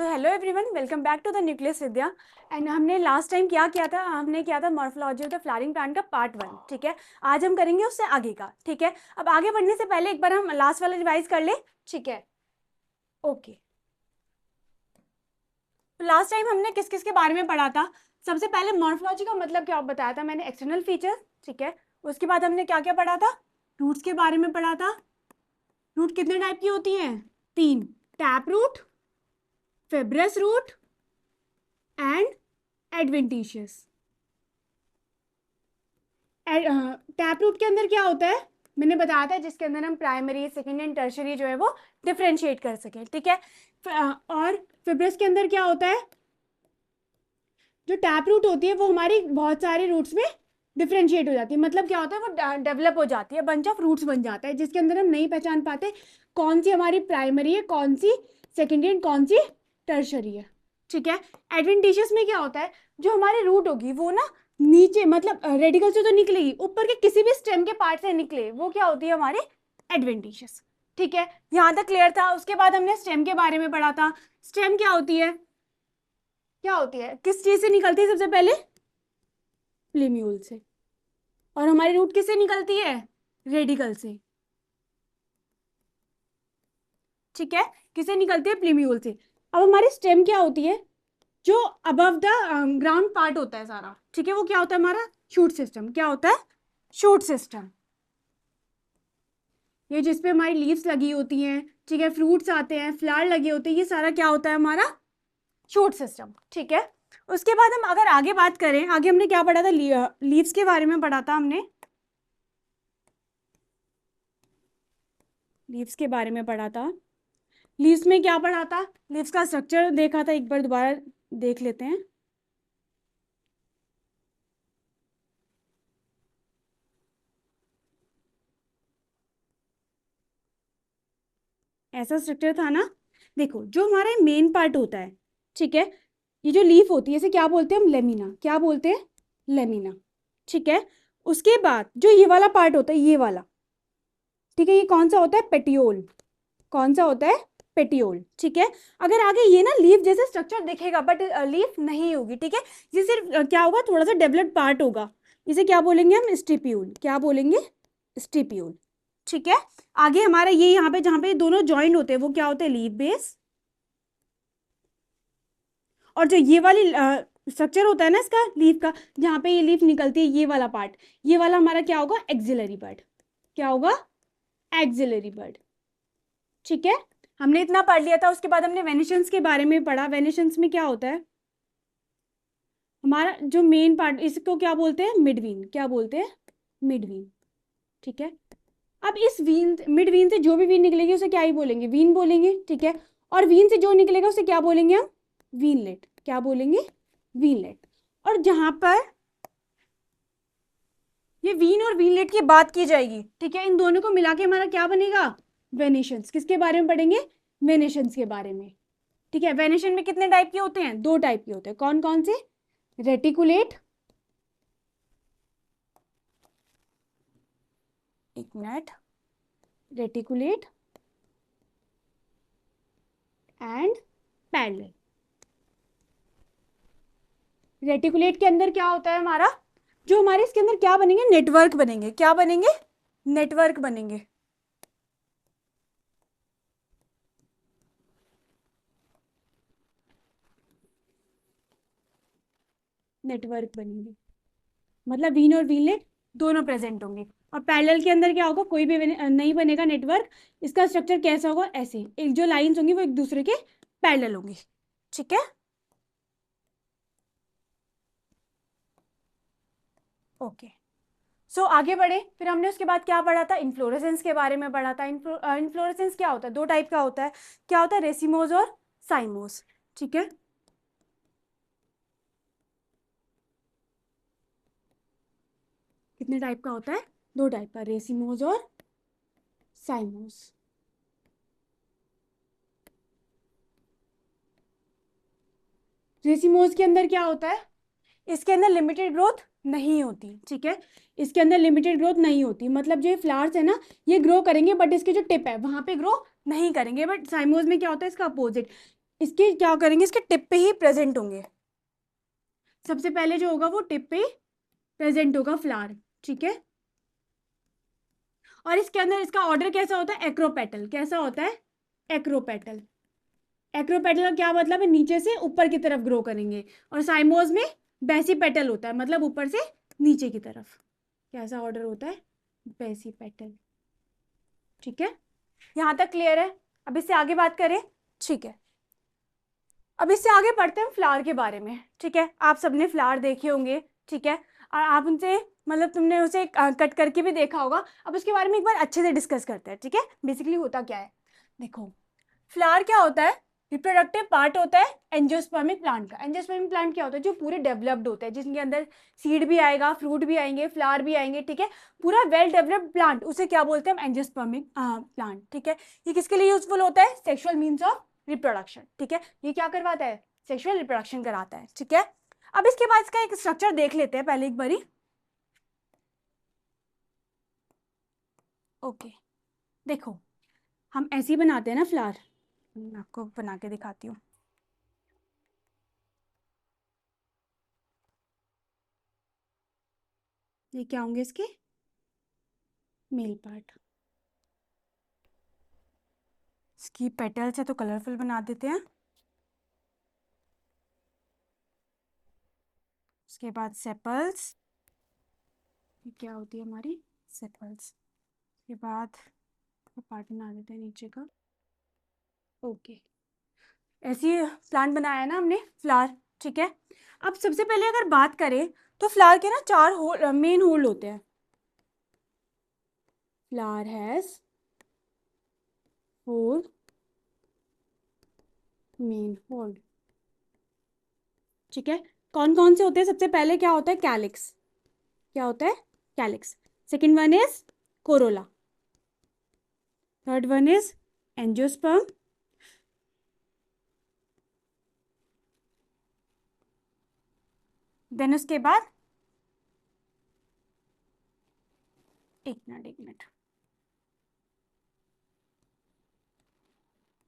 So hello everyone, welcome back to the nucleus Vidya. And हमने last time क्या किया था, हमने किया था morphology of the flowering plant का पार्ट 1। ठीक है, आज हम करेंगे उससे आगे का। ठीक है, अब आगे बढ़ने से पहले एक बार हम लास्ट वाला रिवाइज कर ले। ठीक है, ओके। तो लास्ट टाइम हमने किस किस के बारे में पढ़ा था। सबसे पहले मॉर्फोलॉजी का मतलब क्या बताया था मैंने, एक्सटर्नल फीचर। ठीक है, उसके बाद हमने क्या क्या पढ़ा था, रूट्स के बारे में पढ़ा था। रूट कितने टाइप की होती हैं? 3, tap root, fibrous root and adventitious. Tap root के अंदर क्या होता है मैंने बताया था, जिसके अंदर हम प्राइमरी, सेकेंडरी एंड टर्शरी जो है वो डिफ्रेंशिएट कर सकें। ठीक है, और फिब्रस के अंदर क्या होता है, जो टैप रूट होती है वो हमारी बहुत सारे रूट्स में डिफ्रेंशिएट हो जाती है। मतलब क्या होता है, वो डेवलप हो जाती है, बंच ऑफ रूट्स बन जाता है, जिसके अंदर हम नहीं पहचान पाते कौन सी हमारी प्राइमरी है, कौन सी सेकेंडरी एंड कौन सी टर्शरी है। ठीक है, एडवेंटिशियस में क्या होता है, जो हमारी रूट होगी वो ना नीचे, मतलब रेडिकल से तो निकलेगी, ऊपर के किसी भी स्टेम के पार्ट से निकले, वो क्या होती है हमारी एडवेंटिशियस। ठीक है, यहां तक क्लियर था। उसके बाद हमने स्टेम के बारे में पढ़ा था। स्टेम क्या होती है, क्या होती है, किस चीज से निकलती है? सबसे पहले प्लीम्यूल से। और हमारी रूट किससे निकलती है? रेडिकल से। ठीक है, किससे निकलती है? प्लीम्यूल से। अब हमारी स्टेम क्या होती है, जो अबव द ग्राउंड पार्ट होता है सारा। ठीक है, वो क्या होता है हमारा? Shoot system. क्या होता है? Shoot system. ये जिसपे हमारी लीव्स लगी होती हैं, ठीक है, फ्रूट्स आते हैं, फ्लावर लगे होते हैं, ये सारा क्या होता है हमारा? Shoot system. ठीक है, उसके बाद हम अगर आगे बात करें, आगे हमने क्या पढ़ा था? लीव्स के बारे में पढ़ा था हमने। लीव्स के बारे में पढ़ा था। लीव्स में क्या पढ़ा था? लीव्स का स्ट्रक्चर देखा था, एक बार दोबारा देख लेते हैं। ऐसा स्ट्रक्चर था ना। देखो, जो हमारा मेन पार्ट होता है, ठीक है, ये जो लीफ होती है इसे क्या बोलते हैं हम? लेमिना। क्या बोलते हैं? लेमिना। ठीक है, उसके बाद जो ये वाला पार्ट होता है, ये वाला, ठीक है, ये कौन सा होता है? पेटियोल। कौन सा होता है? पेटियोल। ठीक है, अगर आगे ये ना लीफ जैसे स्ट्रक्चर दिखेगा, बट लीफ नहीं होगी। ठीक है, ये सिर्फ क्या होगा, थोड़ा सा डेवलप्ड पार्ट होगा। इसे क्या बोलेंगे हम? स्टिप्यूल। क्या बोलेंगे? स्टिप्यूल। ठीक है, आगे हमारा ये यहाँ पे जहाँ पे दोनों ज्वाइन होते हैं वो क्या होते हैं? Leaf base. और जो ये वाली स्ट्रक्चर होता है ना इसका, लीफ का, जहाँ पे ये लीफ निकलती है, ये वाला पार्ट, ये वाला हमारा क्या होगा? Axillary bud. क्या होगा? Axillary bud. ठीक है, हमने इतना पढ़ लिया था। उसके बाद हमने वेनिशंस के बारे में पढ़ा। वेनिशंस में क्या होता है हमारा जो मेन पार्ट, इसको क्या बोलते हैं? मिडवीन। क्या बोलते हैं? मिडवीन। ठीक है, अब इस वीन, मिड वीन से जो भी वीन निकलेगी उसे क्या ही बोलेंगे? वीन बोलेंगे। ठीक है, और वीन से जो निकलेगा उसे क्या बोलेंगे हम? वीनलेट। क्या बोलेंगे? वीनलेट। और जहां पर ये वीन और वीनलेट की बात की जाएगी, ठीक है, इन दोनों को मिला के हमारा क्या बनेगा? वेनेशंस। किसके बारे में पढ़ेंगे? वेनेशंस के बारे में। ठीक है, वेनेशन में कितने टाइप के होते हैं? 2 टाइप के होते हैं। कौन कौन से? रेटिकुलेट, एक minute, reticulate and parallel. Reticulate के अंदर क्या होता है हमारा, जो हमारे इसके अंदर क्या बनेंगे? नेटवर्क बनेंगे। क्या बनेंगे? नेटवर्क बनेंगे। नेटवर्क बनेंगे, मतलब वीन और वीनलेट दोनों प्रेजेंट होंगे। और पैरेलल के अंदर क्या होगा? कोई भी नहीं बनेगा नेटवर्क। इसका स्ट्रक्चर कैसा होगा? ऐसे, एक जो लाइंस होंगी वो एक दूसरे के पैरेलल होंगी। ठीक है, ओके। सो आगे बढ़े, फिर हमने उसके बाद क्या पढ़ा था? इन्फ्लोरेसेंस के बारे में पढ़ा था। इन्फ्लोरेसेंस क्या होता है? 2 टाइप का होता है। क्या होता है? रेसिमोज और साइमोस। ठीक है, कितने टाइप का होता है? 2 टाइप का, रेसिमोज और साइमोस। रेसिमोज के अंदर क्या होता है? इसके अंदर लिमिटेड ग्रोथ नहीं होती। ठीक है, इसके अंदर लिमिटेड ग्रोथ नहीं होती, मतलब जो ये फ्लावर्स है ना, ये ग्रो करेंगे, बट इसके जो टिप है वहां पे ग्रो नहीं करेंगे। बट साइमोज में क्या होता है? इसका अपोजिट, इसके क्या करेंगे, इसके टिप पे ही प्रेजेंट होंगे। सबसे पहले जो होगा वो टिप पे ही प्रेजेंट होगा फ्लावर, ठीक है। और इसके अंदर इसका ऑर्डर कैसा होता है, एक्रोपेटल। कैसा होता है, एक्रोपेटल। एक्रोपेटल का क्या मतलब है, नीचे से ऊपर की तरफ ग्रो करेंगे। और साइमोस में बेसिपेटल होता है, मतलब ऊपर से नीचे की तरफ। कैसा ऑर्डर होता है, बेसिपेटल, ठीक है। यहां तक क्लियर है। अब इससे आगे बात करें, ठीक है। अब इससे आगे पढ़ते हैं फ्लावर के बारे में, ठीक है। आप सबने फ्लावर देखे होंगे, ठीक है। और आप उनसे मतलब तुमने उसे कट करके भी देखा होगा। अब उसके बारे में एक बार अच्छे से डिस्कस करते हैं, ठीक है। बेसिकली होता क्या है, देखो फ्लावर क्या होता है, रिप्रोडक्टिव पार्ट होता है एंजियोस्पर्मिक प्लांट का। एंजियोस्पर्मिक प्लांट क्या होता है, जो पूरे डेवलप्ड होते हैं, जिसके अंदर सीड भी आएगा, फ्रूट भी आएंगे, फ्लावर भी आएंगे, ठीक है। पूरा वेल डेवलप्ड प्लांट, उसे क्या बोलते हैं हम, एंजियोस्पर्मिक प्लांट, ठीक है। ये किसके लिए यूजफुल होता है, सेक्सुअल मीन्स ऑफ रिप्रोडक्शन, ठीक है। ये क्या करवाता है, सेक्सुअल रिप्रोडक्शन कराता है, ठीक है। अब इसके बाद इसका एक स्ट्रक्चर देख लेते हैं पहले एक बारी। ओके, देखो हम ऐसे ही बनाते हैं ना फ्लावर, मैं आपको बना के दिखाती हूँ। ये क्या होंगे इसके मेल पार्ट। इसकी पेटल्स है तो कलरफुल बना देते हैं। उसके बाद सेपल्स, ये क्या होती है हमारी सेपल्स। उसके बाद पार्ट बना देते हैं नीचे का। ओके, ऐसी प्लांट बनाया है ना हमने फ्लावर, ठीक है। अब सबसे पहले अगर बात करें तो फ्लावर के ना 4 होल मेन होल होते हैं। फ्लावर हैज 4 मेन होल, ठीक है। कौन कौन से होते हैं, सबसे पहले क्या होता है, कैलिक्स। क्या होता है, calyx. Second one is corolla. Third one is angiosperm. Then उसके बाद एक minute,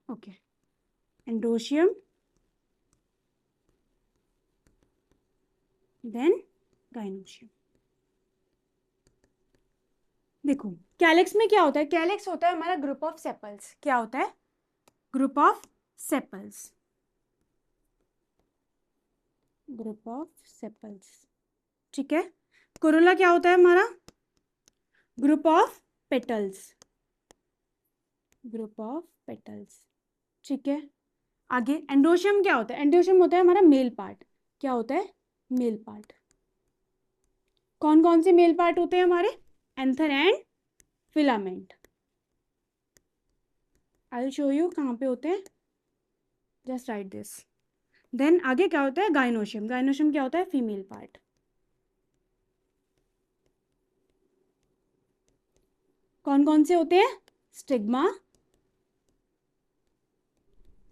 okay, androecium, then gynoecium. देखो कैलिक्स में क्या होता है, कैलिक्स होता है हमारा ग्रुप ऑफ सेपल्स। क्या होता है, group of sepals, group of sepals, ठीक है। कोरोला क्या होता है हमारा, group of petals, group of petals, ठीक है। आगे एंड्रोशियम क्या होता है, एंड्रोशियम होता है हमारा मेल पार्ट। क्या होता है, मेल पार्ट। कौन कौन से मेल पार्ट होते हैं हमारे, anther and filament. I will show you कहाँ पे होते हैं, जस्ट राइट दिस। देन आगे क्या होता है, गाइनोशियम। गाइनोशियम क्या होता है, फीमेल पार्ट। कौन कौन से होते हैं, स्टिग्मा,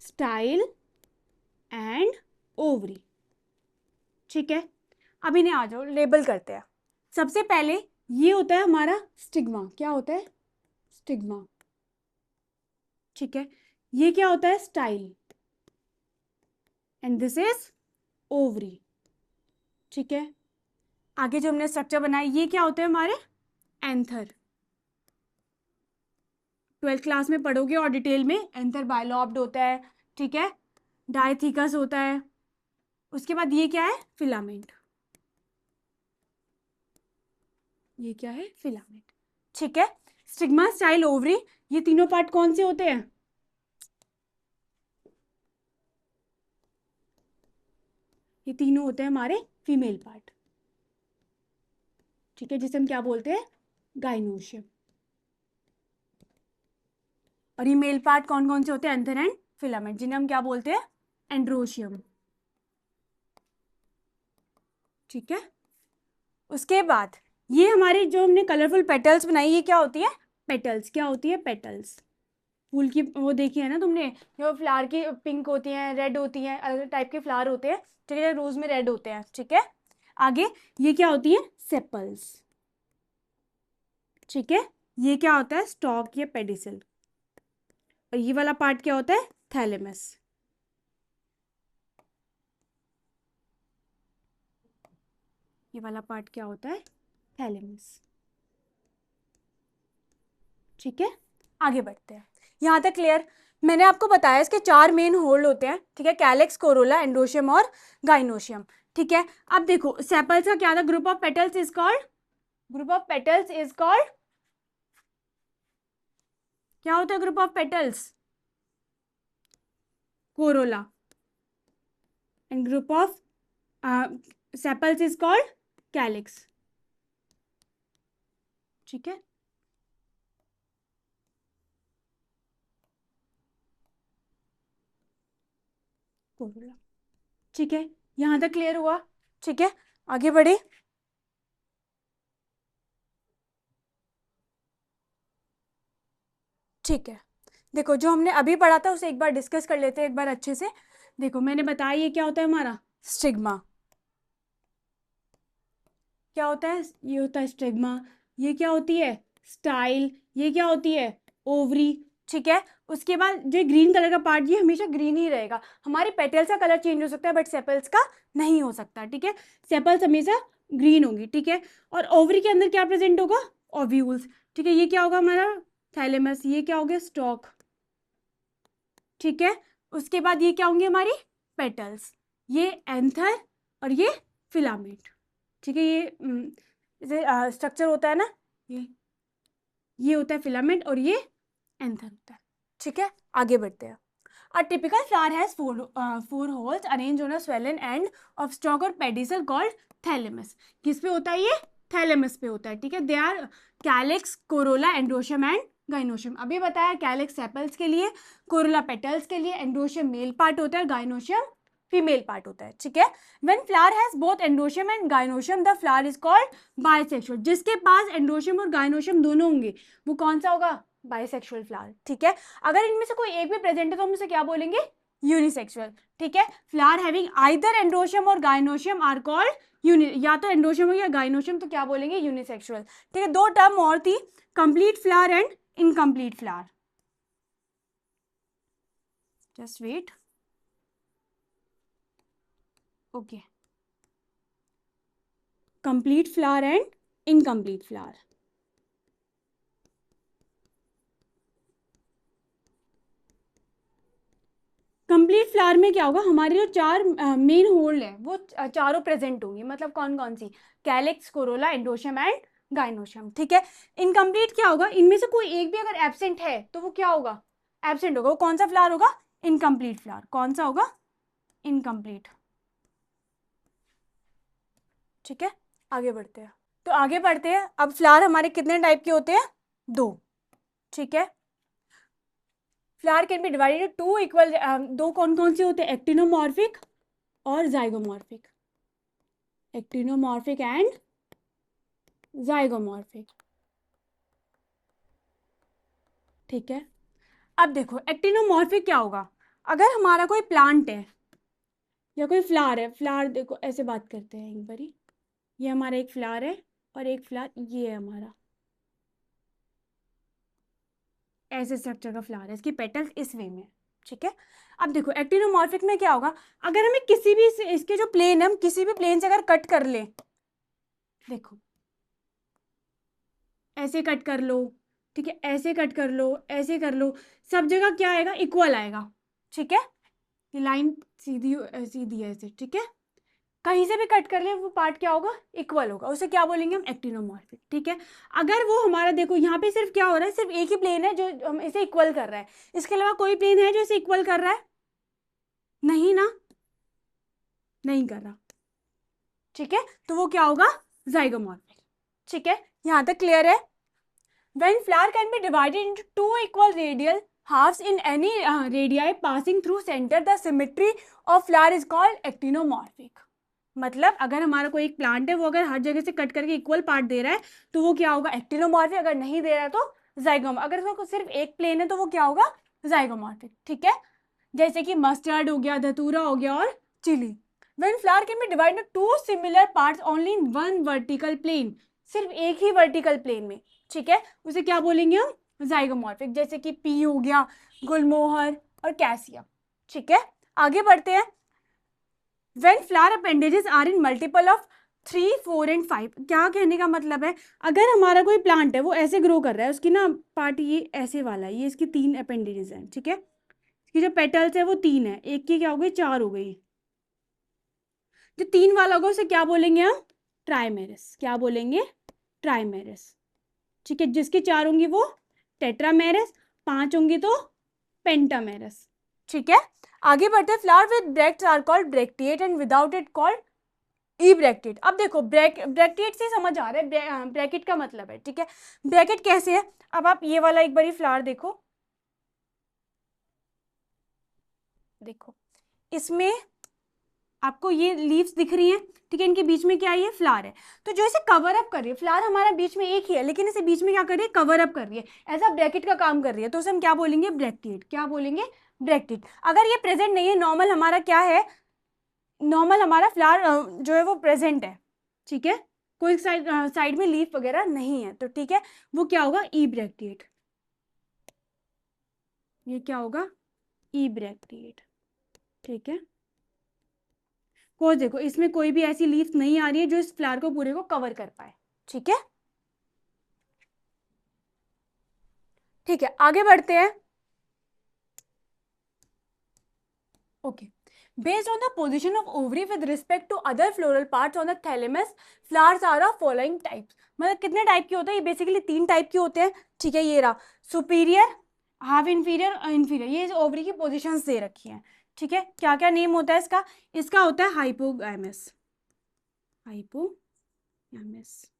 स्टाइल एंड ओवरी, ठीक है। अब इन्हें आ जाओ लेबल करते हैं। सबसे पहले ये होता है हमारा स्टिग्मा। क्या होता है, स्टिग्मा, ठीक है। ये क्या होता है, style, and this is ovary, ठीक है। आगे जो हमने स्ट्रक्चर बनाया, ये क्या होते हैं हमारे एंथर। 12th क्लास में पढ़ोगे और डिटेल में, एंथर बाइलॉब्ड होता है, ठीक है। डायथीकस होता है। उसके बाद ये क्या है, फिलामेंट। ये क्या है, फिलामेंट, ठीक है। स्टिग्मा, स्टाइल, ओवरी, ये तीनों पार्ट कौन से होते हैं, ये तीनों होते हैं हमारे फीमेल पार्ट, ठीक है, जिसे हम क्या बोलते हैं, गाइनोशियम। और ये मेल पार्ट कौन कौन से होते हैं, एंथर एंड फिलामेंट, जिन्हें हम क्या बोलते हैं, एंड्रोशियम, ठीक है। उसके बाद ये हमारी जो हमने कलरफुल पेटल्स बनाई, ये क्या होती है, पेटल्स। क्या होती है, पेटल्स। फूल की वो देखी है ना तुमने, जो फ्लावर की पिंक होती हैं, रेड होती हैं, अलग टाइप के फ्लावर होते हैं, ठीक है, रोज में रेड होते हैं, ठीक है। आगे ये क्या होती है, सेपल्स, ठीक है। ये क्या होता है, स्टॉक या पेडिसल। और ये वाला पार्ट क्या होता है, थैलेमस। ये वाला पार्ट क्या होता है, थैलेमस। ठीक है, आगे बढ़ते हैं। यहाँ तक क्लियर? मैंने आपको बताया इसके 4 मेन होल्ड होते हैं, ठीक है, कैलेक्स, कोरोला, एंडोशियम और गाइनोशियम। ठीक है, अब देखो सेपल्स का क्या था, group of petals is called, group of petals is called, क्या होता है group of petals, Corolla, and group of sepals is called calyx. ठीक है, कोरोला। ठीक है, यहां तक क्लियर हुआ? ठीक है, आगे बढ़े। ठीक है, देखो जो हमने अभी पढ़ा था उसे एक बार डिस्कस कर लेते हैं एक बार अच्छे से। देखो मैंने बताया ये क्या होता है हमारा स्टिग्मा, क्या होता है, ये होता है स्टिग्मा। ये क्या होती है, स्टाइल। ये क्या होती है, ओवरी। ठीक है, उसके बाद जो ग्रीन कलर का पार्ट, ये हमेशा ग्रीन ही रहेगा। हमारी पेटल्स का कलर चेंज हो सकता है बट सेपल्स का नहीं हो सकता। ठीक है, सेपल्स हमेशा ग्रीन होगी। ठीक है, और ओवरी के अंदर क्या प्रेजेंट होगा, ओव्यूल्स। ठीक है, ये क्या होगा हमारा थैलेमस, ये क्या हो गया स्टॉक। ठीक है, उसके बाद ये क्या होंगे हमारी पेटल्स, ये एंथर और ये फिलामेंट। ठीक है, ये जैसे स्ट्रक्चर होता है ना, ये होता है फिलामेंट और ये एंथर होता है। ठीक है, आगे बढ़ते हैं। A typical flower has four holes arranged on a swollen end of stalk or pedicel called thalamus. किस पे होता है ये, थैलेमस पे होता है। ठीक है, they are calyx, corolla, androecium and gynoecium. अभी बताया कैलिक्स सेपल्स के लिए, कोरोला पेटल्स के लिए, एंडोशियम मेल पार्ट होता है, गाइनोशियम फीमेल पार्ट होता है। ठीक है, when flower has both androecium and gynoecium the flower is called bisexual. जिसके पास एंडोशियम और गाइनोशियम दोनों होंगे वो कौन सा होगा, बाइसेक्सुअल फ्लावर। ठीक है, अगर इनमें से कोई एक भी प्रेजेंट है तो हम इसे क्या बोलेंगे, यूनिसेक्सुअल। ठीक है, फ्लावर हैविंग आइदर एंडोशियम और गाइनोशियम आर कॉल्ड यूनि, या तो एंडोशियम हो या गाइनोशियम तो क्या बोलेंगे, यूनिसेक्सुअल। ठीक है, दो टर्म और थी, complete flower and incomplete flower. Just wait, okay, complete flower and incomplete flower. Complete flower में क्या होगा, हमारे जो 4 मेन होल्ड है वो चारों प्रेजेंट होंगी। मतलब कौन कौन सी, calyx, corolla, androecium and gynoecium. ठीक है, इनकम्प्लीट क्या होगा, इनमें से कोई एक भी अगर एब्सेंट है तो वो क्या होगा, एब्सेंट होगा। वो कौन सा फ्लावर होगा, इनकम्प्लीट फ्लावर। कौन सा होगा, इनकम्प्लीट। ठीक है, आगे बढ़ते हैं। तो आगे बढ़ते हैं, अब फ्लावर हमारे कितने टाइप के होते हैं, 2। ठीक है, flower can be divided to equal, दो कौन कौन से होते हैं, एक्टिनोमॉर्फिक और जाइगोमॉर्फिक, एक्टिनोमॉर्फिक एंड जाइगोमॉर्फिक। ठीक है, अब देखो एक्टिनोमॉर्फिक क्या होगा, अगर हमारा कोई प्लांट है या कोई फ्लावर है, फ्लावर देखो ऐसे बात करते हैं एक बारी, ये हमारा एक फ्लावर है और एक फ्लावर ये है हमारा, ऐसे स्ट्रक्चर का फ्लावर है, इसकी पेटल्स इस वे में। ठीक है, अब देखो एक्टिनोमॉर्फिक में क्या होगा, अगर हमें किसी भी इसके जो प्लेन है, हम किसी भी प्लेन से अगर कट कर ले, देखो ऐसे कट कर लो, ठीक है, ऐसे कट कर लो, ऐसे कर लो, सब जगह क्या आएगा, इक्वल आएगा। ठीक है, ये लाइन सीधी सीधी है ऐसे। ठीक है, कहीं से भी कट कर ले वो पार्ट क्या होगा, इक्वल होगा, उसे क्या बोलेंगे हम, एक्टिनोमॉर्फिक। ठीक है, अगर वो हमारा देखो यहाँ पे सिर्फ क्या हो रहा है, सिर्फ एक ही प्लेन है जो हम इसे इक्वल कर रहा है, इसके अलावा कोई प्लेन है जो इसे इक्वल कर रहा है, नहीं ना, नहीं कर रहा। ठीक है, तो वो क्या होगा, जाइगोमॉर्फिक। ठीक है, यहां तक क्लियर है। When flower can be divided into two equal radial halves in any radii passing through center, the symmetry of flower is called actinomorphic. मतलब अगर हमारा कोई एक प्लांट है, वो अगर हर जगह से कट करके इक्वल पार्ट दे रहा है तो वो क्या होगा, एक्टिनोमॉर्फिक। अगर नहीं दे रहा है तो जाइगोम, अगर उसको सिर्फ एक प्लेन है तो वो क्या होगा, जाइगोमॉर्फिक। ठीक है, जैसे कि मस्टर्ड हो गया, धतूरा हो गया और chilli. When flower can be divided into two similar parts only in one vertical plane, सिर्फ एक ही वर्टिकल प्लेन में, ठीक है, उसे क्या बोलेंगे हम, जाइगोमॉर्फिक। जैसे कि पी हो गया, गुलमोहर और कैसिया। ठीक है, आगे बढ़ते हैं। When flower appendages are in multiple of 3, 4 and 5। क्या कहने का मतलब है, अगर हमारा कोई प्लांट है वो ऐसे ग्रो कर रहा है, उसकी ना पार्ट ये ऐसे वाला है, ये इसकी 3 अपेंडेजेस हैं, ठीक है। इसकी जो पेटल्स है वो 3 है, एक की क्या हो गई, 4 हो गई। जो 3 वाला होगा उसे क्या बोलेंगे हम, ट्राइमेरस। क्या बोलेंगे, ट्राइमेरस, ठीक है। जिसकी 4 होंगी वो टेट्रामेरस, 5 होंगी तो पेंटामेरस, ठीक है। आगे बढ़ते हैं, flower with bracts are called bracteate and without it called ebracteate. अब देखो ब्रैक्टेड से समझ आ रहा है ब्रैकेट का मतलब है, ठीक है। ब्रैकेट कैसे है, अब आप ये वाला एक बारी फ्लावर देखो, देखो इसमें आपको ये लीव्स दिख रही हैं, ठीक है। इनके बीच में क्या है, ये फ्लावर है। तो जो इसे कवर अप कर रही है, फ्लावर हमारा बीच में एक ही है लेकिन इसे बीच में क्या कर रही है, कवर अप कर रही है, ऐसा ब्रैकेट का काम कर रही है, तो उसे हम क्या बोलेंगे, ब्रैक्टेड। क्या बोलेंगे, ब्रैक्टेड। अगर ये प्रेजेंट नहीं है, नॉर्मल हमारा क्या है, नॉर्मल हमारा फ्लावर जो है वो प्रेजेंट है, ठीक है, कोई साइड में लीफ वगैरह नहीं है, तो ठीक है, वो क्या होगा, ई ब्रैक्टिएट। ये क्या होगा, ई ब्रैक्टिएट, ठीक है। को देखो इसमें कोई भी ऐसी लीफ नहीं आ रही है जो इस फ्लावर को पूरे को कवर कर पाए, ठीक है। ठीक है, आगे बढ़ते हैं। Okay, based on the position of ovary with respect to other floral parts on the thalamus, flowers are of following types। मतलब कितने टाइप के होते हैं, ये बेसिकली 3 टाइप के होते हैं, ठीक है। ये रहा सुपीरियर, हाफ इंफीरियर और इंफीरियर, ये ओवरी की पोजीशंस दे रखी हैं, ठीक है। क्या क्या नेम होता है इसका, इसका होता है हाइपोगैमस, हाइपोगैमस,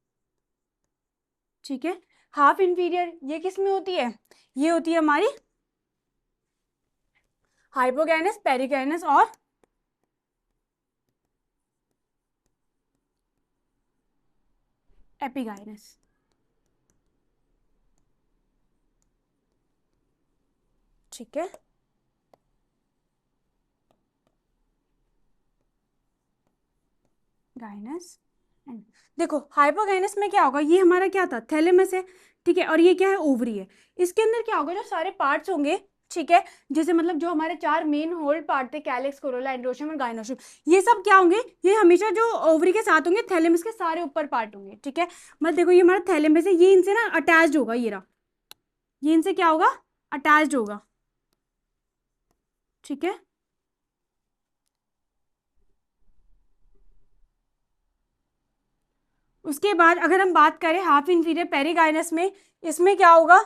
ठीक है। हाफ इंफीरियर ये किस में होती है, ये होती है हमारी हाइपोगैनस, पेरिगैनस और एपिगाइनस, ठीक है। गाइनस एंड देखो हाइपोगाइनस में क्या होगा, ये हमारा क्या था, थैलेमस है, ठीक है। और ये क्या है, ओवरी है। इसके अंदर क्या होगा, जो सारे पार्ट्स होंगे, ठीक है, जैसे मतलब जो हमारे 4 मेन होल्ड पार्ट थे, कैलिक्स, कोरोला, एंड्रोशियम और गाइनोशियम, ये सब क्या होंगे, ये हमेशा जो ओवरी के साथ होंगे, थैलेमस के सारे ऊपर पार्ट होंगे, ठीक है। मतलब देखो ये हमारा थैलेमस है, ये इनसे ना अटैच्ड होगा, ये रहा, ये इनसे क्या होगा, अटैच्ड होगा, ठीक है। उसके बाद अगर हम बात करें हाफ इंफीरियर पेरिगाइनस में, इसमें क्या होगा,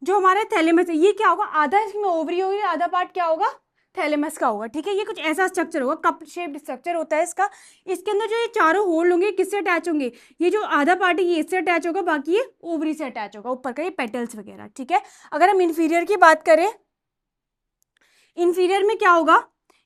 जो हमारे थैलेमस है, ये क्या होगा, आधा इसमें ओवरी होगी, आधा पार्ट क्या होगा, थैलेमस का होगा, ठीक है। ये कुछ ऐसा स्ट्रक्चर होगा, कप शेप्ड स्ट्रक्चर होता है इसका। इसके अंदर जो ये चारों होल होंगे किससे अटैच होंगे, ये जो आधा पार्ट है ये इससे अटैच होगा, बाकी ये ओवरी से अटैच होगा, ऊपर का ये पेटल्स वगैरह, ठीक है। अगर हम इन्फीरियर की बात करें, इन्फीरियर में क्या होगा,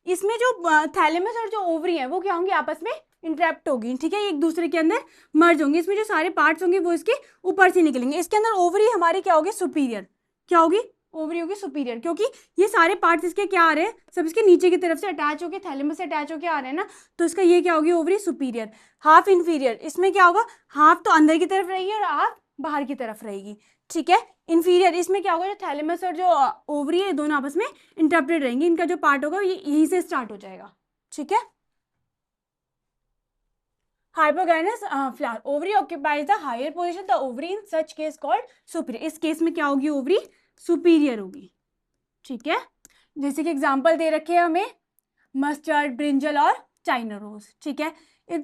इसमें जो थैलेमस और जो ओवरी है वो क्या होंगे, आपस में इंटरेक्ट होगी, ठीक है, एक दूसरे के अंदर मर्ज होंगे। इसमें जो सारे पार्ट्स होंगे वो इसके ऊपर से निकलेंगे। इसके अंदर ओवरी हमारी क्या होगी, सुपीरियर, क्या होगी, ओवरी होगी सुपीरियर, क्योंकि ये सारे पार्ट्स इसके क्या आ रहे हैं, सब इसके नीचे की तरफ से अटैच होकर, थैलेमस से अटैच होकर आ रहे हैं ना, तो इसका ये क्या होगी, ओवरी सुपीरियर। हाफ इंफीरियर, इसमें क्या होगा, हाफ तो अंदर की तरफ रहेगी और हाफ बाहर की तरफ रहेगी, ठीक है। इंफीरियर, इसमें क्या होगा, जो थैलेमस और जो ओवरी है दोनों आपस में इंटरप्रेट रहेंगे, इनका जो पार्ट होगा ये यहीं से स्टार्ट हो जाएगा, ठीक है। Hypogynous flower, ovary occupies the higher position, the ovary in such case called superior. इस केस में क्या होगी, ओवरी सुपीरियर होगी, ठीक है। जैसे कि एग्जांपल दे रखे हैं हमें मस्टर्ड, ब्रिंजल और चाइना रोज, ठीक है। If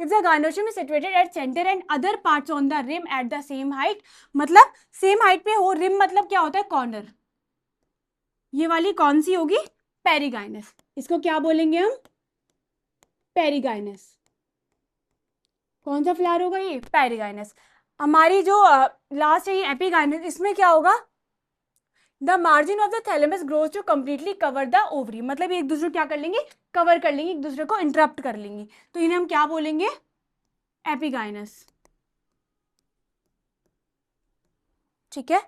the gynoecium is situated at center and other parts on the rim at the same height, मतलब सेम हाइट पे हो, रिम मतलब क्या होता है, कॉर्नर, ये वाली कौन सी होगी, पेरिगाइनस। इसको क्या बोलेंगे हम, पेरिगाइनस। कौन सा फ्लावर होगा ये, पेरिगाइनस। हमारी जो लास्ट है ये एपिगाइनस, इसमें क्या होगा, the margin of the thalamus grows to completely cover the ovary, मतलब एक दूसरे को क्या कर लेंगे, कवर कर लेंगे, एक दूसरे को इंटरप्ट कर लेंगे, तो इन्हें हम क्या बोलेंगे, एपिगाइनस, ठीक है।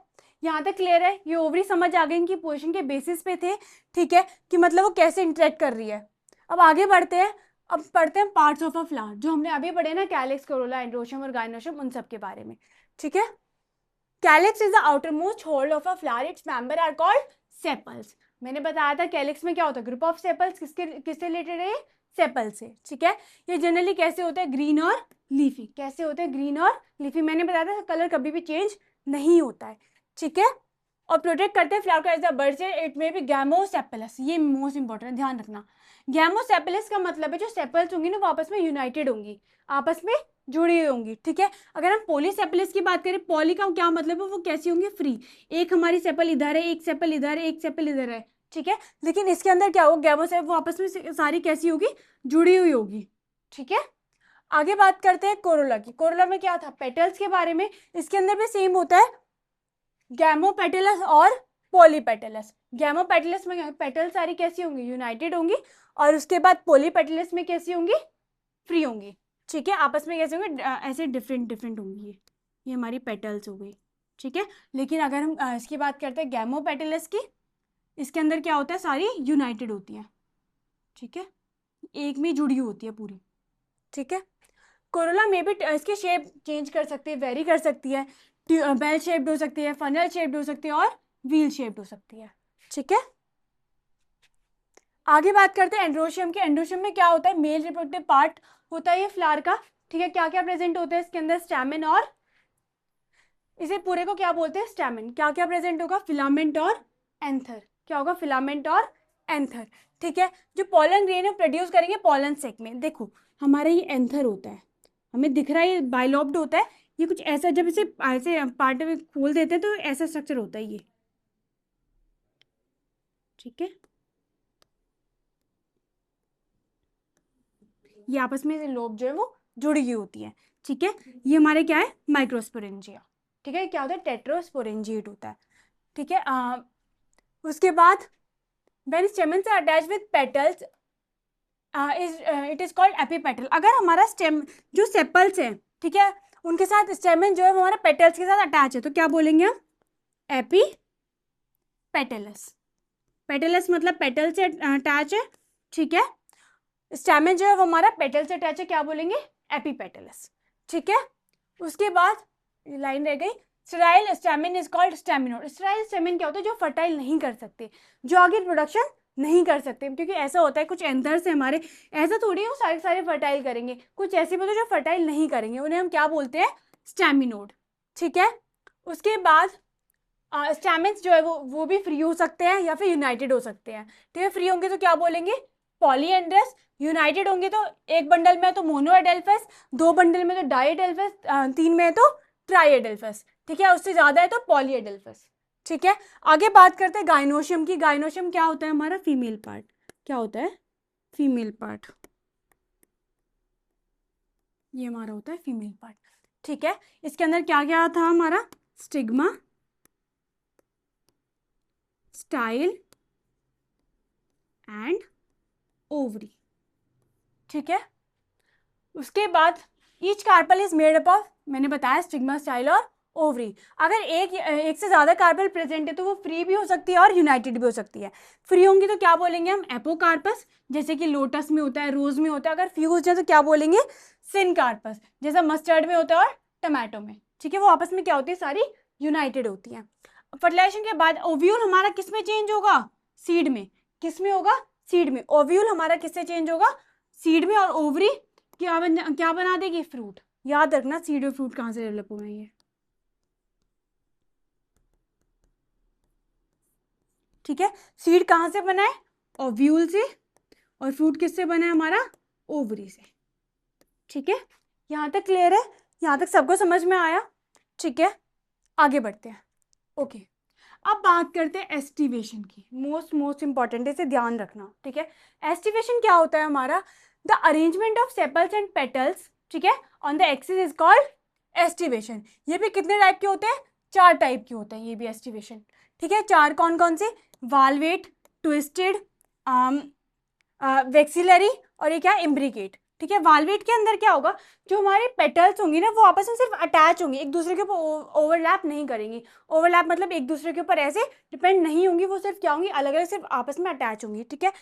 यहाँ तक क्लियर है, ये ओवरी समझ आ गई, इनकी पोजीशन के बेसिस पे थे, ठीक है, कि मतलब वो कैसे इंटरेक्ट कर रही है। अब आगे बढ़ते हैं, अब पढ़ते हैं पार्ट्स ऑफ अ फ्लावर, जो हमने अभी पढ़े ना, कैलिक्स, कोरोला, एंड्रोशियम और गाइनोशियम, उन सब के बारे में, ठीक है। Calyx is the outermost whole of a flower, it's member are called sepals. मैंने बताया था कैलिक्स में क्या होता है, ग्रुप ऑफ सेपल्स, किससे रिलेटेड है, सेपल से, ठीक है। ये जनरली कैसे होते हैं, ग्रीन और लीफी, कैसे होते हैं, ग्रीन और लीफी। मैंने बताया था कलर कभी भी चेंज नहीं होता है, ठीक है। और प्रोटेक्ट करते हैं फ्लावर को एज अ बर्ड से, इट में भी गैमोसेपलस, ये मोस्ट इंपॉर्टेंट है, ध्यान रखना। गैमोसेपलस का मतलब है जो सेपल्स होंगी ना वो आपस में यूनाइटेड होंगी, आपस में जुड़ी हुई होंगी, ठीक है। अगर हम पॉलीसेपलस की बात करें, पॉली का क्या मतलब है, वो कैसी होंगी, फ्री, एक हमारी सेपल इधर है, एक सेपल इधर है, एक सेपल इधर है, ठीक है। लेकिन इसके अंदर क्या होगा, गैमोसेप वो आपस में सारी कैसी होगी, जुड़ी हुई होगी, ठीक है। आगे बात करते हैं कोरोला की। कोरोला में क्या था, पेटल्स के बारे में। इसके अंदर भी सेम होता है, गैमोपेटलस और पॉलीपेटलस। गैमोपेटलस में पेटल सारी कैसी होंगी, यूनाइटेड होंगी, और उसके बाद पॉलीपेटलस में कैसी होंगी, फ्री होंगी, ठीक है। आपस में कैसे होंगे, ऐसे डिफरेंट डिफरेंट होंगी। ये हमारी पेटल्स हो गई, ठीक है। लेकिन अगर हम इसकी बात करते हैं गैमोपेटलस की, इसके अंदर क्या होता है, सारी यूनाइटेड होती है, ठीक है, एक में जुड़ी होती है पूरी, ठीक है। कोरोला में भी इसकी शेप चेंज कर सकती है, वेरी कर सकती है, बेल शेप्ड हो सकती है, फनल शेप्ड हो सकती है, और व्हील शेप्ड हो सकती है, ठीक है। आगे बात करते हैं एंड्रोशियम के। एंड्रोशियम में क्या होता है, मेल रिप्रोडक्टिव पार्ट होता है ये फ्लावर का, ठीक है। क्या क्या प्रेजेंट होते हैं इसके अंदर, स्टैमेन, और इसे पूरे को क्या बोलते हैं, स्टैमेन। क्या क्या प्रेजेंट होगा, फिलामेंट और एंथर, क्या होगा, फिलामेंट और एंथर, ठीक है। जो पॉलन ग्रेन है प्रोड्यूस करेंगे पॉलन सेक में। देखो हमारा ये एंथर होता है, हमें दिख रहा है ये बाइलॉब्ड होता है, ये कुछ ऐसा, जब इसे ऐसे पार्ट में खोल देते हैं तो ऐसा स्ट्रक्चर होता है ये, ठीक है। ये आपस में लोब जो है वो जुड़ी हुई होती है, ठीक है। ये हमारे क्या है, माइक्रोस्पोरेंजिया, ठीक है। क्या होता है, टेट्रोस्पोरेंजिएट होता है, ठीक है। उसके बाद when stamens are attached with petals it is called एपीपेटल। अगर हमारा स्टेम जो सेपल्स है, ठीक है, उनके साथ स्टेमन जो है वो हमारा पेटल्स के साथ अटैच है, तो क्या बोलेंगे हम, एपीपेटलस। पेटलस मतलब पेटल से अटैच है, ठीक है। स्टेमन जो है वो हमारा पेटल से अटैच है, क्या बोलेंगे, एपीपेटलस, ठीक है। उसके बाद लाइन रह गई, sterile stamen is called staminode. Sterile stamen क्या होता है, जो फर्टाइल नहीं कर सकते, जो आगे प्रोडक्शन नहीं कर सकते, क्योंकि ऐसा होता है कुछ एंथर्स है हमारे, ऐसा थोड़ी वो सारे सारे फर्टाइल करेंगे, कुछ ऐसे बोलते जो फर्टाइल नहीं करेंगे, उन्हें हम क्या बोलते हैं, स्टेमिनोड, ठीक है। उसके बाद स्टैमेंस जो है वो भी फ्री हो सकते हैं या फिर यूनाइटेड हो सकते हैं, ठीक है। फ्री होंगे तो क्या बोलेंगे, पॉलीएंड्रस। यूनाइटेड होंगे तो एक बंडल में है तो मोनोएडेल्फस, दो बंडल में तो डाइएडेल्फस, तीन में है तो ट्राइएडेल्फस, ठीक है। उससे ज्यादा है तो पॉलीएडेल्फस, ठीक है। आगे बात करते हैं गाइनोशियम की। गाइनोशियम क्या होता है, हमारा फीमेल पार्ट, क्या होता है, फीमेल पार्ट, ये हमारा होता है फीमेल पार्ट, ठीक है। इसके अंदर क्या क्या था हमारा, स्टिग्मा, स्टाइल एंड ओवरी, ठीक है। उसके बाद each carpel is made up of, मैंने बताया स्टिग्मा, स्टाइल और ओवरी। अगर एक से ज्यादा कार्पल प्रेजेंट है तो वो फ्री भी हो सकती है और यूनाइटेड भी हो सकती है। फ्री होंगी तो क्या बोलेंगे हम, एपोकार्पस, जैसे कि लोटस में होता है, रोज में होता है। अगर फ्यूज है तो क्या बोलेंगे, सिनकार्पस, जैसा मस्टर्ड में होता है और टमाटो में, ठीक है। वो आपस में क्या होती है, सारी यूनाइटेड होती है। फर्टिलाइजेशन के बाद ओव्यूल हमारा किस में चेंज होगा, सीड में। किस में होगा, सीड में। ओव्यूल हमारा किससे चेंज होगा, सीड में। और ओवरी क्या बना देगी, फ्रूट। याद रखना सीड और फ्रूट कहाँ से डेवलप हुए हैं ये, ठीक है। सीड कहाँ से बना है, ओव्यूल से, और फ्रूट किससे बना है हमारा, ओवरी से, ठीक है। यहाँ तक क्लियर है, यहाँ तक सबको समझ में आया, ठीक है। आगे बढ़ते हैं, ओके। अब बात करते हैं एस्टिवेशन की, मोस्ट इंपॉर्टेंट है, इसे ध्यान रखना, ठीक है। एस्टिवेशन क्या होता है हमारा, the arrangement of sepals and petals, ठीक है, on the axis is called aestivation. ये भी कितने टाइप के होते हैं, 4 टाइप के होते हैं ये भी एस्टिवेशन, ठीक है। 4 कौन कौन से, वाल्वेट, ट्विस्टेड, वेक्सिलरी, और ये क्या, इम्ब्रिकेट, ठीक है। वाल्वेट के अंदर क्या होगा, जो हमारे पेटल्स होंगी ना वो आपस में सिर्फ अटैच होंगी, एक दूसरे के ऊपर ओवरलैप नहीं करेंगी। ओवरलैप मतलब एक दूसरे के ऊपर ऐसे डिपेंड नहीं होंगी, वो सिर्फ क्या होंगी, अलग अलग सिर्फ आपस में अटैच होंगी, ठीक है।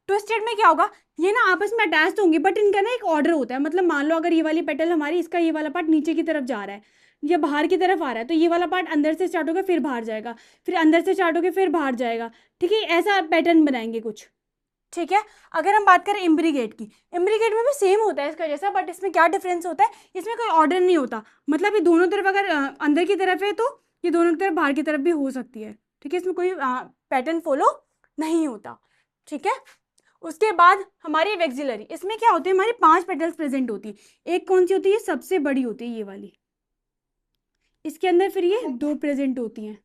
ट्विस्टेड में क्या होगा, ये ना आपस में अटैच होंगी बट इनका ना एक ऑर्डर होता है, मतलब मान लो अगर ये वाली पेटल हमारी, इसका ये वाला पार्ट नीचे की तरफ जा रहा है, ये बाहर की तरफ आ रहा है, तो ये वाला पार्ट अंदर से स्टार्ट होकर फिर बाहर जाएगा, फिर अंदर से स्टार्ट होकर फिर बाहर जाएगा, ठीक है, ऐसा पैटर्न बनाएंगे कुछ, ठीक है। अगर हम बात करें इम्ब्रिगेट की, इम्ब्रिगेट में भी सेम होता है इसका जैसा, बट इसमें क्या डिफरेंस होता है, इसमें कोई ऑर्डर नहीं होता, मतलब ये दोनों तरफ अगर अंदर की तरफ है तो ये दोनों तरफ बाहर की तरफ भी हो सकती है, ठीक है, इसमें कोई पैटर्न फॉलो नहीं होता, ठीक है। उसके बाद हमारी वेक्सिलरी, इसमें क्या होती है, हमारी 5 पेटल्स प्रेजेंट होती है। एक कौन सी होती है, सबसे बड़ी होती है ये वाली, इसके अंदर फिर ये 2 प्रेजेंट होती हैं,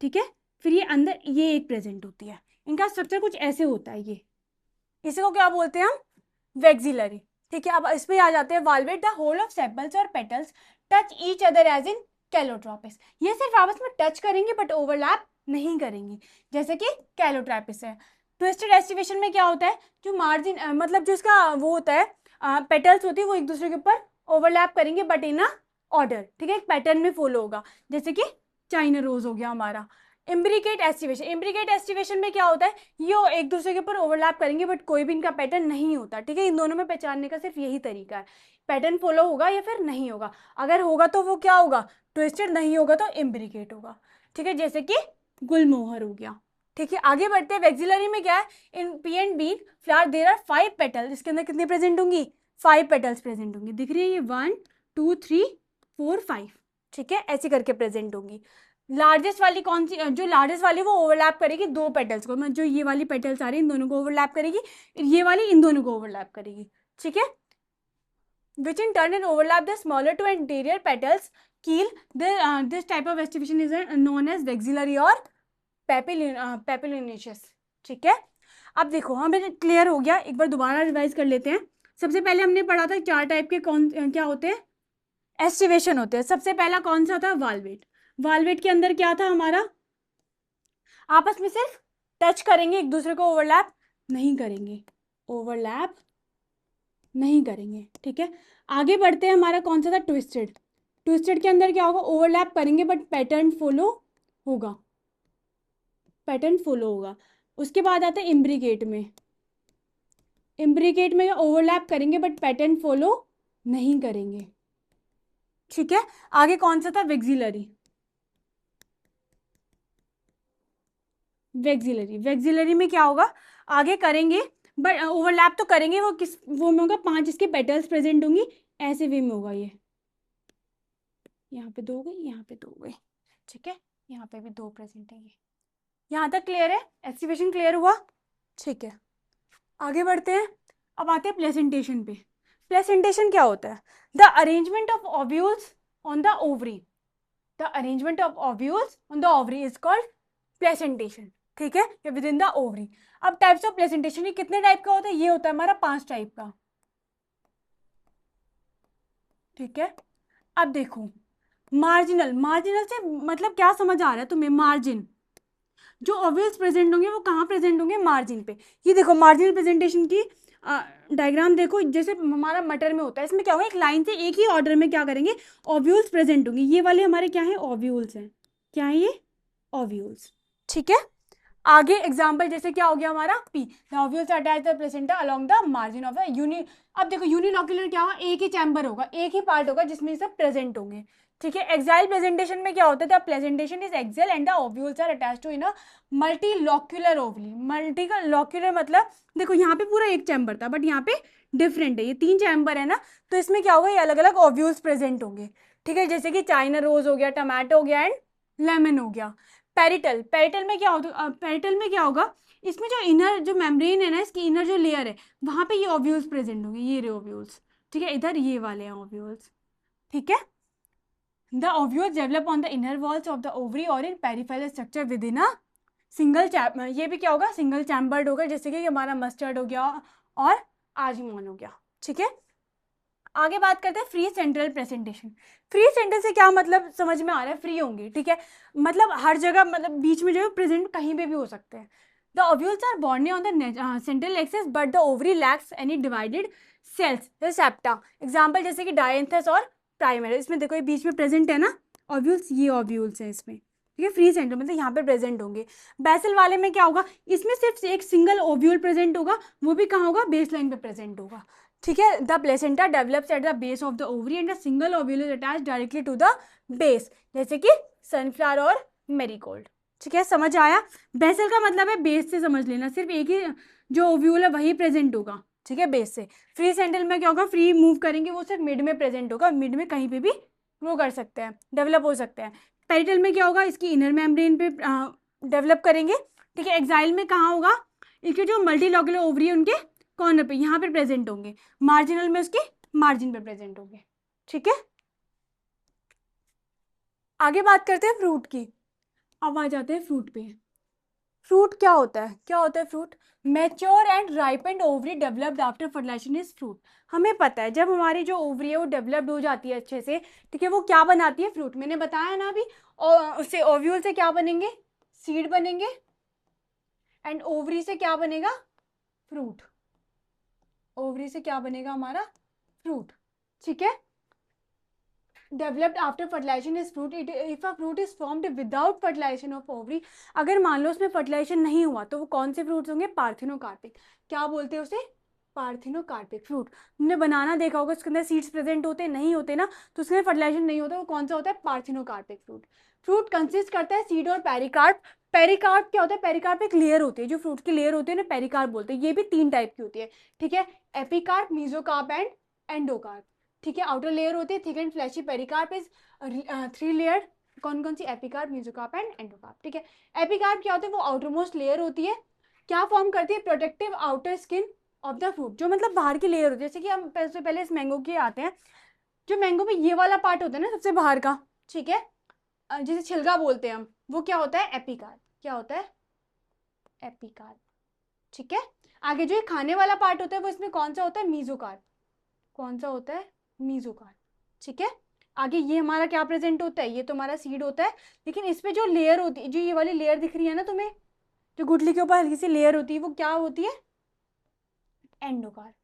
ठीक है, फिर ये अंदर ये एक प्रेजेंट होती है। इनका स्ट्रक्चर कुछ ऐसे होता है, ये इसी को क्या बोलते हैं हम, वेक्सिलरी, ठीक है। अब इसमें आ जाते हैं valvate, the whole of sepals और petals touch each other edge in Calotropis, ये सिर्फ आपस में टच करेंगे बट ओवरलैप नहीं करेंगी, जैसे कि कैलोट्रोपिस है। ट्विस्टेड एस्टिवेशन में क्या होता है, जो मार्जिन मतलब जो इसका वो होता है, पेटल्स होती है वो एक दूसरे के ऊपर ओवरलैप करेंगे बट इन अ ऑर्डर, ठीक है, एक पैटर्न में फॉलो होगा, जैसे कि चाइना रोज हो गया हमारा। इम्ब्रिकेट एस्टिवेशन, इम्ब्रिकेट एस्टिवेशन में क्या होता है, ये एक दूसरे के ऊपर ओवरलैप करेंगे बट कोई भी इनका पैटर्न नहीं होता, ठीक है। इन दोनों में पहचानने का सिर्फ यही तरीका है, पैटर्न फॉलो होगा या फिर नहीं होगा, अगर होगा तो वो क्या होगा, ट्विस्टेड, नहीं होगा तो इम्ब्रिकेट होगा, ठीक है, जैसे कि गुलमोहर हो गया, ठीक है। आगे बढ़ते हैं, वेक्सिलरी में क्या है, in pea and bean flower there are 5 petals, इसके अंदर कितनी प्रेजेंट होंगी, 5 पेटल्स प्रेजेंट होंगी, दिख रही है ये 1 2 3 4 5, ठीक है, ऐसे करके प्रेजेंट होंगी। लार्जेस्ट वाली कौन सी, जो लार्जेस्ट वाली वो ओवरलैप करेगी 2 पेटल्स को, जो ये वाली पेटल्स आ रही है इन दोनों को ओवरलैप करेगी, ये वाली इन दोनों को ओवरलैप करेगी, ठीक है। Which in turn and overlap the smaller two interior petals keel, this type of aestivation is known as vexillary और पेपिलिनेशियस, ठीक है। अब देखो हमें क्लियर हो गया, एक बार दोबारा रिवाइज कर लेते हैं। सबसे पहले हमने पढ़ा था 4 टाइप के कौन क्या होते हैं, एस्टिवेशन होते हैं। सबसे पहला कौन सा था, वाल्वेट, वाल्वेट के अंदर क्या था हमारा, आपस में सिर्फ टच करेंगे, एक दूसरे को ओवरलैप नहीं करेंगे, ओवरलैप नहीं करेंगे, ठीक है। आगे बढ़ते हैं, हमारा कौन सा था, ट्विस्टेड, ट्विस्टेड के अंदर क्या होगा, ओवरलैप करेंगे बट पैटर्न फॉलो होगा, पैटर्न फॉलो होगा। उसके बाद आता है इम्ब्रिकेट में, इम्ब्रिकेट में ओवरलैप करेंगे बट पैटर्न फॉलो नहीं करेंगे, ठीक है। आगे कौन सा था, वेक्सिलरी, वेक्सिलरी, वेक्सिलरी में क्या होगा, आगे करेंगे बट ओवरलैप तो करेंगे, वो किस वो में होगा, 5 इसके पेटल्स प्रेजेंट होंगी, ऐसे वे में होगा, ये यहाँ पे 2 हो गई, यहाँ पे 2 हो गई, ठीक है, यहाँ पे भी 2 प्रेजेंट है, ये यहाँ तक क्लियर है, एस्टिवेशन क्लियर हुआ, ठीक है। आगे बढ़ते हैं, अब आते हैं प्लेसेंटेशन पे। प्लेसेंटेशन क्या होता है, the arrangement of ovules on the ovary, the arrangement of ovules on the ovary is called placentation, ठीक है, या विद इन द ओवरी। अब टाइप्स ऑफ प्लेसेंटेशन, ये कितने टाइप का होता है, ये होता है हमारा 5 टाइप का, ठीक है। अब देखो मार्जिनल, मार्जिनल से मतलब क्या समझ आ रहा है तुम्हें, मार्जिन, जो ओव्यूल्स प्रेजेंट होंगे वो कहाँ प्रेजेंट होंगे, मार्जिन पे। ये देखो मार्जिनल प्रेजेंटेशन की डायग्राम देखो, जैसे हमारा मटर में होता है, इसमें क्या होगा, एक लाइन से एक ही ऑर्डर में क्या करेंगे, ओव्यूल्स प्रेजेंट होंगे, ये वाले हमारे क्या है, ओव्यूल्स हैं, क्या है ये, ओव्यूल्स, ठीक है। आगे एग्जांपल जैसे क्या हो गया हमारा, P, the ovules are attached the placenta along the margin of the uni. अब देखो यूनिलॉक्यूलर क्या होगा, एक ही चैम्बर होगा, एक ही पार्ट होगा जिसमें सब प्रेजेंट होंगे, ठीक है। एक्साइल प्रेजेंटेशन में क्या होता है, the placentation is axile and the ovules are attached to in a multilocular ovary, multilocular मतलब देखो यहाँ पे पूरा एक चैम्बर था बट यहाँ पे डिफरेंट है, ये 3 चैम्बर है ना, तो इसमें क्या होगा, ये अलग अलग ओव्यूल्स प्रेजेंट होंगे, ठीक है, जैसे कि चाइना रोज हो गया, टमाटो हो गया एंड लेमन हो गया। पेरिटल, पेरिटल में क्या होता, पेरिटल में क्या होगा, इसमें जो इनर जो मेम्ब्रेन है ना, इसकी इनर जो लेयर है वहां पे ये ओव्यूल्स प्रेजेंट होंगे, ये रे ओव्यूल्स, ठीक है, इधर ये वाले हैं ओव्यूल्स, ठीक है। The ovules develop on the inner walls of the ovary और in peripheral structure within a single chamber, ये भी क्या होगा, सिंगल चैम्बर्ड होगा, जैसे कि हमारा मस्टर्ड हो गया और आजमोन हो गया, ठीक है। आगे बात करते हैं free central presentation. Free centre से क्या मतलब समझ में आ रहा है, फ्री होंगे, ठीक है, मतलब हर जगह, मतलब बीच में जो है प्रेजेंट कहीं पे भी हो सकते हैं। The ovules are born on the central axis but the ovary lacks any divided cells, septa. Example जैसे कि डायंथस और प्राइमर, इसमें देखो ये बीच में प्रेजेंट है ना ओव्यूल्स, ये ओव्यूल्स है इसमें, ठीक है, फ्री सेंटर मतलब यहाँ पे प्रेजेंट होंगे। बेसल वाले में क्या होगा, इसमें सिर्फ एक सिंगल ओव्यूल प्रेजेंट होगा, वो भी कहाँ होगा, बेस लाइन पे प्रेजेंट होगा, ठीक है, the placenta develops at the base of the ovary and the single ovule is attached directly to the base, जैसे कि सनफ्लावर और मेरीगोल्ड। ठीक है, समझ आया? बेसल का मतलब है बेस से, समझ लेना, सिर्फ एक ही जो ओव्यूल है वही प्रेजेंट होगा। ठीक है, बेस से। फ्री सेंटल में क्या होगा, फ्री मूव करेंगे, वो सिर्फ मिड में प्रेजेंट होगा, मिड में कहीं पे भी ग्रो कर सकते हैं, डेवलप हो सकते हैं। पेरिटल में क्या होगा, इसकी इनर मेम्ब्रेन पे डेवलप करेंगे। ठीक है, एक्साइल में कहाँ होगा, इसके जो मल्टीलॉकुलर ओवरी उनके कॉर्नर पे यहाँ पे प्रेजेंट होंगे, मार्जिनल में उसके मार्जिन पे प्रेजेंट होंगे। ठीक है, आगे बात करते हैं फ्रूट की। अब आ जाते हैं फ्रूट पे। फ्रूट क्या होता है, क्या होता है fruit? Mature and ripened ovary developed after fertilisation is fruit. हमें पता है जब हमारी जो ओवरी है वो डेवलप्ड हो जाती है अच्छे से, ठीक है, वो क्या बनाती है, फ्रूट। मैंने बताया ना अभी, और उससे ओव्यूल से क्या बनेंगे, सीड बनेंगे, एंड ओवरी से क्या बनेगा, फ्रूट। ओवरी से क्या बनेगा हमारा, फ्रूट। ठीक है, developed after fertilisation is fruit. If a fruit is formed without fertilisation of ovary, अगर मान लो उसमें फर्टिलाइजेशन नहीं हुआ तो वो कौन से फ्रूट्स होंगे, पार्थिनोकार्पिक। क्या बोलते हैं उसे, पार्थिनोकार्पिक फ्रूट। तुमने बनाना देखा होगा, उसके अंदर सीड्स प्रेजेंट होते नहीं होते ना, तो उसके अंदर फर्टिलाइजेशन नहीं होता, वो कौन सा होता है, पार्थिनोकार्पिक फ्रूट। फ्रूट कंसिस्ट करता है सीड और पेरिकार्प। पेरिकार्प क्या होता है, पेरिकार्प एक लेयर होती है, जो फ्रूट की लेयर होती है ना, पेरिकार्प बोलते हैं। ये भी 3 टाइप की होती है। ठीक है, एपिकार्प, मीजोकार्प एंड एंडोकार्प। ठीक है, आउटर लेयर होती है thick and fleshy, pericarp is 3 layer. कौन कौन सी, एपिकार्प, मीजोकार्प एंड एंडोकार्प। ठीक है, एपिकार्प क्या होता है, वो आउटर मोस्ट लेयर होती है, क्या फॉर्म करती है, protective outer skin of the fruit, जो मतलब बाहर की लेयर होती है। जैसे कि हम सबसे पहले इस मैंगो की आते हैं, जो मैंगो में ये वाला पार्ट होता है ना सबसे बाहर का, ठीक है, जिसे छिलका बोलते हैं हम, वो क्या होता है, एपिकार्प। क्या होता है, एपिकार्प। ठीक है, आगे जो ये खाने वाला पार्ट होता है वो इसमें कौन सा होता है, मीजोकार्प। कौन सा होता है, मीजोकार्प। ठीक है, आगे ये हमारा क्या प्रेजेंट होता है, ये तो हमारा सीड होता है, लेकिन इस पे जो लेयर होती है, जो ये वाली लेयर दिख रही है ना तुम्हें, जो गुठली के ऊपर हल्की सी लेयर होती है, वो क्या होती है, एंडोकार्प।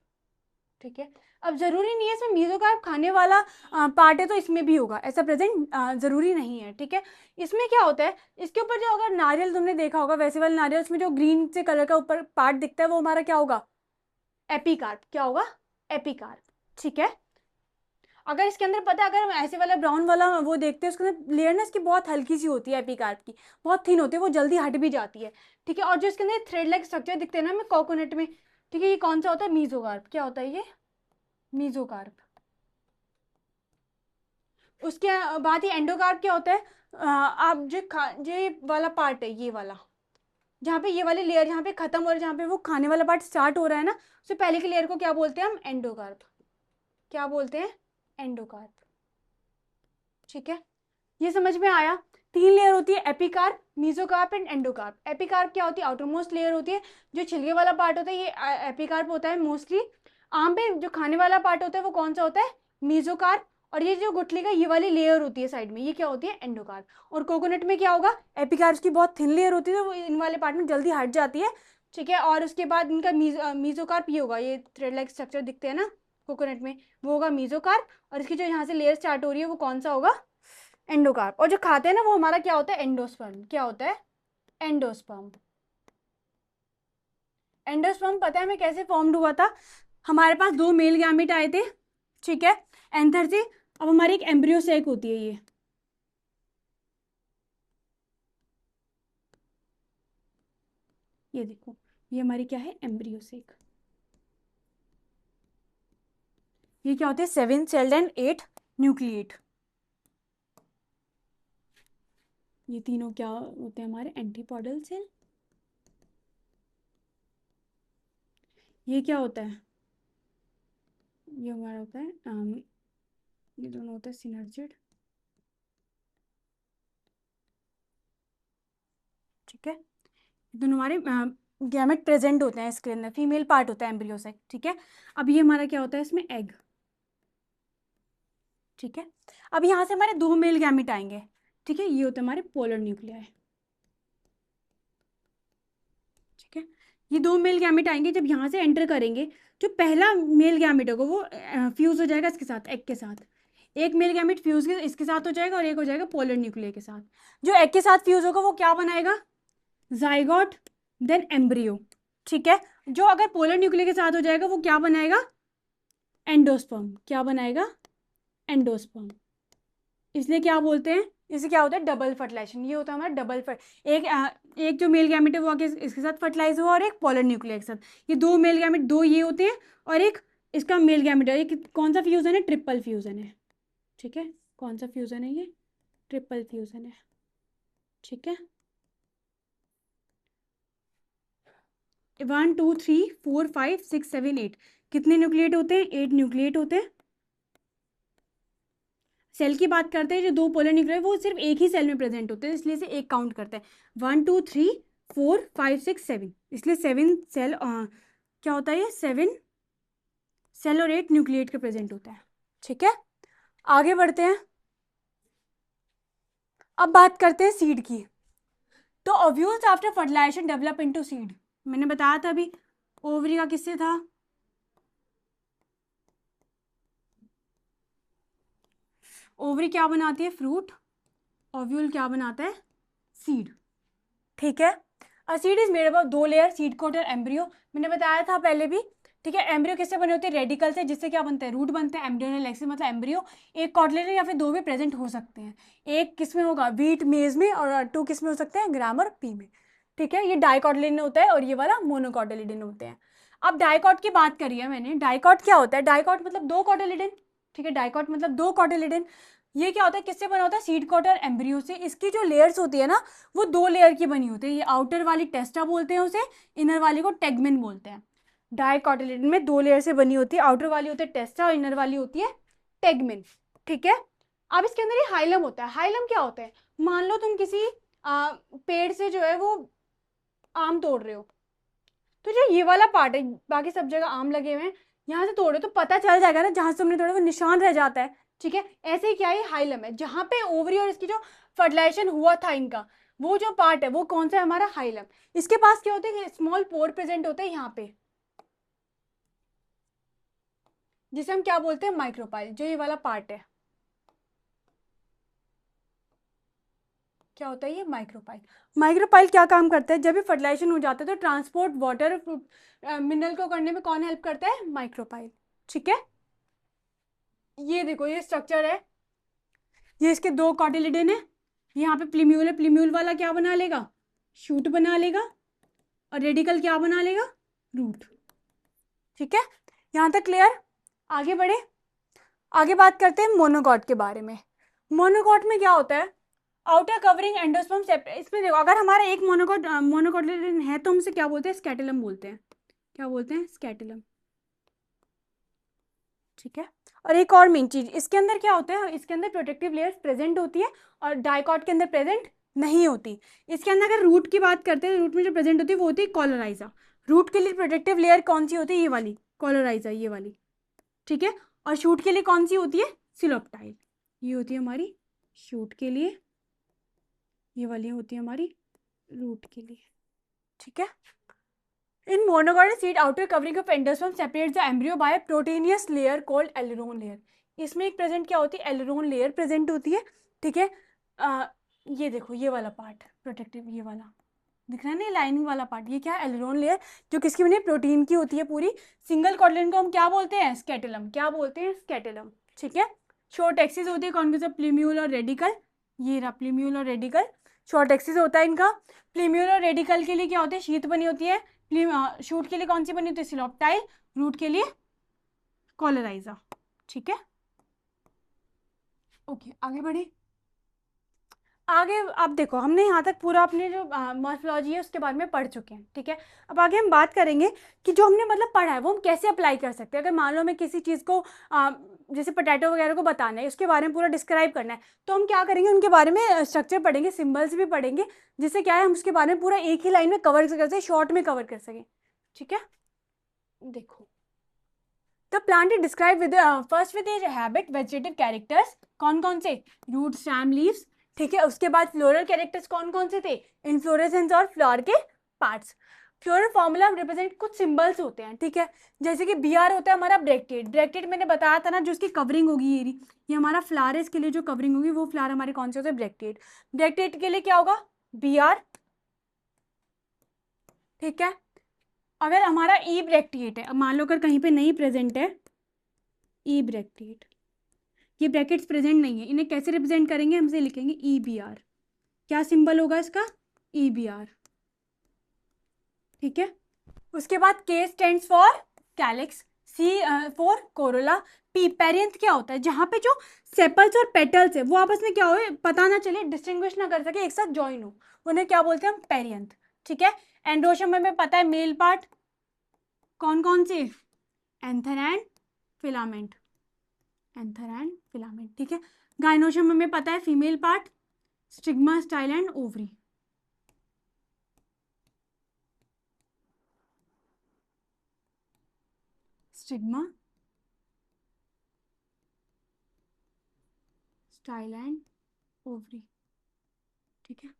ठीक है, अब जरूरी नहीं है इसमें मीजोकार्प खाने वाला पार्ट है तो इसमें भी होगा, ऐसा प्रेजेंट जरूरी नहीं है। ठीक है, इसमें क्या होता है, इसके ऊपर जो अगर नारियल तुमने देखा होगा, वैसे वाले नारियल, उसमें जो ग्रीन से कलर का ऊपर पार्ट दिखता है वो हमारा क्या होगा, एपिकार्प। क्या होगा, एपिकार्प। ठीक है, अगर इसके अंदर पता है, अगर हम ऐसे वाला ब्राउन वाला वो देखते हैं, उसके अंदर लेयर ना इसकी बहुत हल्की सी होती है, एपिकार्प की बहुत थिन होती है, वो जल्दी हट भी जाती है। ठीक है, और जो इसके अंदर थ्रेड लाइक स्ट्रक्चर दिखते हैं ना हमें कोकोनट में, ठीक है, ये कौन सा होता है, मीजोकार्प। क्या होता है ये, मीजोकार्प। उसके बाद ही एंडोकार्प क्या होता है, आप जो ये वाला पार्ट है, ये वाला, जहाँ पे ये वाली लेयर जहाँ पे खत्म हो रहा है, जहाँ पे वो खाने वाला पार्ट स्टार्ट हो रहा है ना, उससे पहले की लेयर को क्या बोलते हैं हम, एंडोकार्प। क्या बोलते हैं, एंडोकार्प। ठीक है, ये समझ में आया? 3 लेयर होती है, epicarp, mesocarp and endocarp. Epicarp क्या होती है, आउटर मोस्ट लेयर होती है, जो छिलके वाला पार्ट होता है ये एपिकार्प होता है मोस्टली। आम पे जो खाने वाला पार्ट होता है वो कौन सा होता है, मीजोकार्प। और ये जो गुठली का ये वाली लेयर होती है साइड में, ये क्या होती है, एंडोकार्प। और कोकोनट में क्या होगा, एपिकार्प की बहुत थिन लेयर होती है, वो इन वाले पार्ट में जल्दी हट जाती है। ठीक है, और उसके बाद इनका मीजोकार्प ये होगा, ये थ्रेड लाइक स्ट्रक्चर दिखते हैं ना कोकोनट में, वो होगा मीजोकार्प। और इसकी जो यहाँ से लेयर स्टार्ट हो रही है वो कौन सा होगा, एंडोकार्प। और जो खाते हैं ना वो हमारा क्या होता है, एंडोस्पर्म। क्या होता है, एंडोस्पर्म। एंडोस्पर्म पता है हमें कैसे फॉर्म्ड हुआ था, हमारे पास 2 मेल गैमेट आए थे, ठीक है, एंथर से। अब हमारी एक एम्ब्रियो सैक होती है, ये देखो, ये हमारी क्या है, एम्ब्रियो सैक। ये क्या होते हैं, 7 सेल्ड एंड 8 न्यूक्लिएट। ये तीनों क्या होते हैं, हमारे एंटीपोडल सेल। ये क्या होता है, ये हमारा होता है ये दोनों होता है सिनर्जिड। ठीक है, दोनों हमारे गैमेट प्रेजेंट होते हैं इसके अंदर, फीमेल पार्ट होता है एम्ब्रियो से। ठीक है, अब ये हमारा क्या होता है, इसमें एग। ठीक है, अब यहाँ से हमारे 2 मेल गैमेट आएंगे। ठीक है, ये होते हैं हमारे पोलर न्यूक्लियाई। ठीक है, ये 2 मेल गैमेट आएंगे, जब यहाँ से एंटर करेंगे, जो पहला मेल गैमेट होगा वो फ्यूज हो जाएगा इसके साथ, एग के साथ। एक मेल गैमेट फ्यूज इसके साथ हो जाएगा, और एक हो जाएगा पोलर न्यूक्लियाई के साथ। जो एग के साथ फ्यूज होगा वो क्या बनाएगा, जाइगोट, देन एम्ब्रियो। ठीक है, जो अगर पोलर न्यूक्लियर के साथ हो जाएगा वो क्या बनाएगा, एंडोस्पर्म, क्या बनाएगा? एंडोस्पर्म। इसलिए क्या बोलते हैं, इसे क्या होता है? Double fertilisation. ये होता है हमारा डबल एक जो मेल गैमेट है वो आगे इसके साथ फर्टिलाइज हुआ और एक पोलर न्यूक्लियर के साथ। ये दो मेल गैमेट, दो ये होते हैं और एक इसका मेल गैमेट है। ये कौन सा फ्यूजन है? ट्रिपल फ्यूजन है। ठीक है, कौन सा फ्यूजन है? ये ट्रिपल फ्यूजन है। ठीक है, 1 2 3 4 5 6 7 8 कितने न्यूक्लिएट होते हैं? 8 न्यूक्लिएट होते हैं। सेल की बात करते हैं, जो दो पोलर न्यूक्लियर वो सिर्फ एक ही सेल में प्रेजेंट होते हैं, इसलिए से एक काउंट करते हैं। 1 2 3 4 5 6 7, इसलिए 7 सेल क्या होता है? ये 7 सेल और 8 न्यूक्लिएट के प्रेजेंट होता है। ठीक है, आगे बढ़ते हैं। अब बात करते हैं सीड की। तो ovules after fertilisation develop into seed. मैंने बताया था अभी, ओवरी का किससे था? ओवरी क्या बनाती है? फ्रूट। ओव्यूल क्या बनाता है? सीड। ठीक है, a seed is made up of 2 layer, seed coat और एम्ब्रियो। मैंने बताया था पहले भी। ठीक है, एम्ब्रियो किससे बने होते हैं? रेडिकल से, जिससे क्या बनते हैं? रूट बनते हैं। एम्ब्रियोनल एक्सिस मतलब एम्ब्रियो। एक कॉटलेटर या फिर दो भी प्रेजेंट हो सकते हैं। एक किसमें होगा? व्हीट मेज में, और 2 किसमें हो सकते हैं? ग्राम और पी में। ठीक है, ये डाइकॉटिलिडन होता है और ये वाला मोनोकॉटिलिडन होते हैं। अब डाइकॉट की बात करी है मैंने। डाइकॉट क्या होता है? डाइकॉट मतलब 2 कॉटिलिडन। ठीक है, डाइकॉट मतलब 2 कॉटिलिडन। ये क्या होता है? किससे बना होता है? सीड कोट और एम्ब्रियो से। इसकी जो लेयर्स होती है ना, वो 2 लेयर की बनी होती है। ये आउटर वाली टेस्टा बोलते हैं उसे, इनर वाली को टेगमेन बोलते हैं। डाइकॉटिलिडन में 2 लेयर से बनी होती है, आउटर वाली होती है टेस्टा और इनर वाली होती है टेगमेन। ठीक है, अब इसके अंदर ये हाइलम होता है। हाइलम क्या होता है? मान लो तुम किसी पेड़ से जो है वो आम तोड़ रहे हो, तो जो ये वाला पार्ट है, बाकी सब जगह आम लगे हुए हैं, यहाँ से तोड़े तो पता चल जाएगा ना, जहां से तुमने तोड़ा वो निशान रह जाता है। ठीक है, ऐसे ही क्या है? हाइलम है, जहां पे ओवरी और इसकी जो फर्टिलाइजेशन हुआ था इनका, वो जो पार्ट है वो कौन सा है? हमारा हाइलम। इसके पास क्या होते हैं? स्मॉल पोर प्रेजेंट होते हैं यहाँ पे, जिसे हम क्या बोलते हैं? माइक्रोपाइल। जो ये वाला पार्ट है, क्या होता है? ये माइक्रोपाइल। माइक्रोपाइल क्या काम करता है? जब भी फर्टिलाइजेशन हो जाता है तो ट्रांसपोर्ट वाटर मिनरल को करने में कौन हेल्प करता है? माइक्रोपाइल। ठीक है, ये देखो ये स्ट्रक्चर है, ये इसके 2 कॉटिलिडन है। यहाँ पे प्लीम्यूल है, प्लीम्यूल वाला क्या बना लेगा? शूट बना लेगा, और रेडिकल क्या बना लेगा? रूट। ठीक है, यहाँ तक क्लियर? आगे बढ़े, आगे बात करते हैं मोनोकॉट के बारे में। मोनोकॉट में क्या होता है? Outer covering endosperm separate. इसमें देखो, अगर हमारा एक मोनोकॉटिलिडन है तो हम इसे क्या बोलते हैं? स्कैटिलम बोलते हैं। क्या बोलते हैं? स्कैटिलम। ठीक है, और एक और मेन चीज, इसके अंदर क्या होता है? इसके अंदर प्रोटेक्टिव लेयर्स प्रेजेंट होती है और डाइकॉट के अंदर प्रेजेंट नहीं होती। इसके अंदर अगर रूट की बात करते हैं, रूट में जो प्रेजेंट होती है वो होती है कॉलोराइजा। रूट के लिए प्रोटेक्टिव लेयर कौन सी होती है? ये वाली कॉलोराइजा, ये वाली। ठीक है, और शूट के लिए कौन सी होती है? सिलोप्टाइल। ये होती है हमारी शूट के लिए, ये वाली होती है हमारी रूट के लिए। ठीक है, in monocotic seed outer covering of endosperm separates the embryo by proteinaceous layer called aleurone layer. इसमें एक प्रेजेंट क्या होती है? एलेरोन लेयर प्रेजेंट होती है। ठीक है, ये देखो ये वाला पार्ट प्रोटेक्टिव, ये वाला दिख रहा है ना, लाइनिंग वाला पार्ट, ये क्या है? एलेरोन लेयर, जो किसकी बनी है? प्रोटीन की होती है पूरी। सिंगल कॉटिलिडन को हम क्या बोलते हैं? स्कैटिलम। क्या बोलते हैं? स्कैटिलम। ठीक है, शॉर्ट एक्सिस होती है कौन सा? प्लीम्यूल और रेडिकल। ये रहा प्लीम्यूल और रेडिकल, शॉर्ट एक्सिस होता है इनका। प्लीम्यूल और रेडिकल के लिए क्या होते हैं? शीत बनी होती है। शूट के लिए कौन सी बनी होती है? सिलोप्टाइल। रूट के लिए कॉलराइजा। ठीक है, ओके, आगे बढ़े। आगे अब देखो, हमने यहाँ तक पूरा अपने जो मॉर्फोलॉजी है उसके बारे में पढ़ चुके हैं। ठीक है, अब आगे हम बात करेंगे कि जो हमने मतलब पढ़ा है वो हम कैसे अप्लाई कर सकते हैं। अगर मान लो हमें किसी चीज़ को जैसे पोटैटो वगैरह को बताना है, उसके बारे में पूरा डिस्क्राइब करना है, तो हम क्या करेंगे? उनके बारे में स्ट्रक्चर पढ़ेंगे, सिम्बल्स भी पढ़ेंगे, जिससे क्या है हम उसके बारे में पूरा एक ही लाइन में कवर कर सकें, शॉर्ट में कवर कर सकें। ठीक है, देखो, the plant is describe with first with habit vegetative characters. कौन कौन से? Root, stem, leaves. ठीक है, उसके बाद फ्लोरल कैरेक्टर्स कौन कौन से थे? इन्फ्लोरेसेंस और फ्लावर के पार्ट्स। फ्लोरल फॉर्मूला रिप्रेजेंट कुछ सिंबल्स होते हैं। ठीक है, जैसे कि बी आर होता है हमारा ब्रैक्टेट। ब्रैक्टेट मैंने बताया था ना, जो उसकी कवरिंग होगी ये हमारा फ्लावर है, इसके लिए जो कवरिंग होगी वो फ्लावर हमारे कौन से होते हैं? ब्रैक्टेट। ब्रैक्टेट के लिए क्या होगा? B R. ठीक है, अगर हमारा ई ब्रैक्टिएट है, अब मान लो अगर कहीं पे नहीं प्रेजेंट है, ई ब्रैकेट, ये ब्रैकेट्स प्रेजेंट नहीं है, इन्हें कैसे रिप्रेजेंट करेंगे, हम इसे लिखेंगे EBR। क्या सिंबल होगा इसका, EBR, ठीक है। उसके बाद K stands for calyx, C for Corolla, P perianth क्या होता है, जहां पे जो सेपल्स और पेटल्स है वो आपस में क्या हो, पता ना चले, डिस्टिंग्विश ना कर सके, एक साथ ज्वाइन हो, उन्हें क्या बोलते हैं हम, पेरियंथ, ठीक है। एंड्रोशियम में पता है मेल पार्ट कौन कौन से, anther and filament, anther and filament, ठीक है। गाइनोशियम में हमें पता है female part stigma, style and ovary, stigma, style and ovary, ठीक है।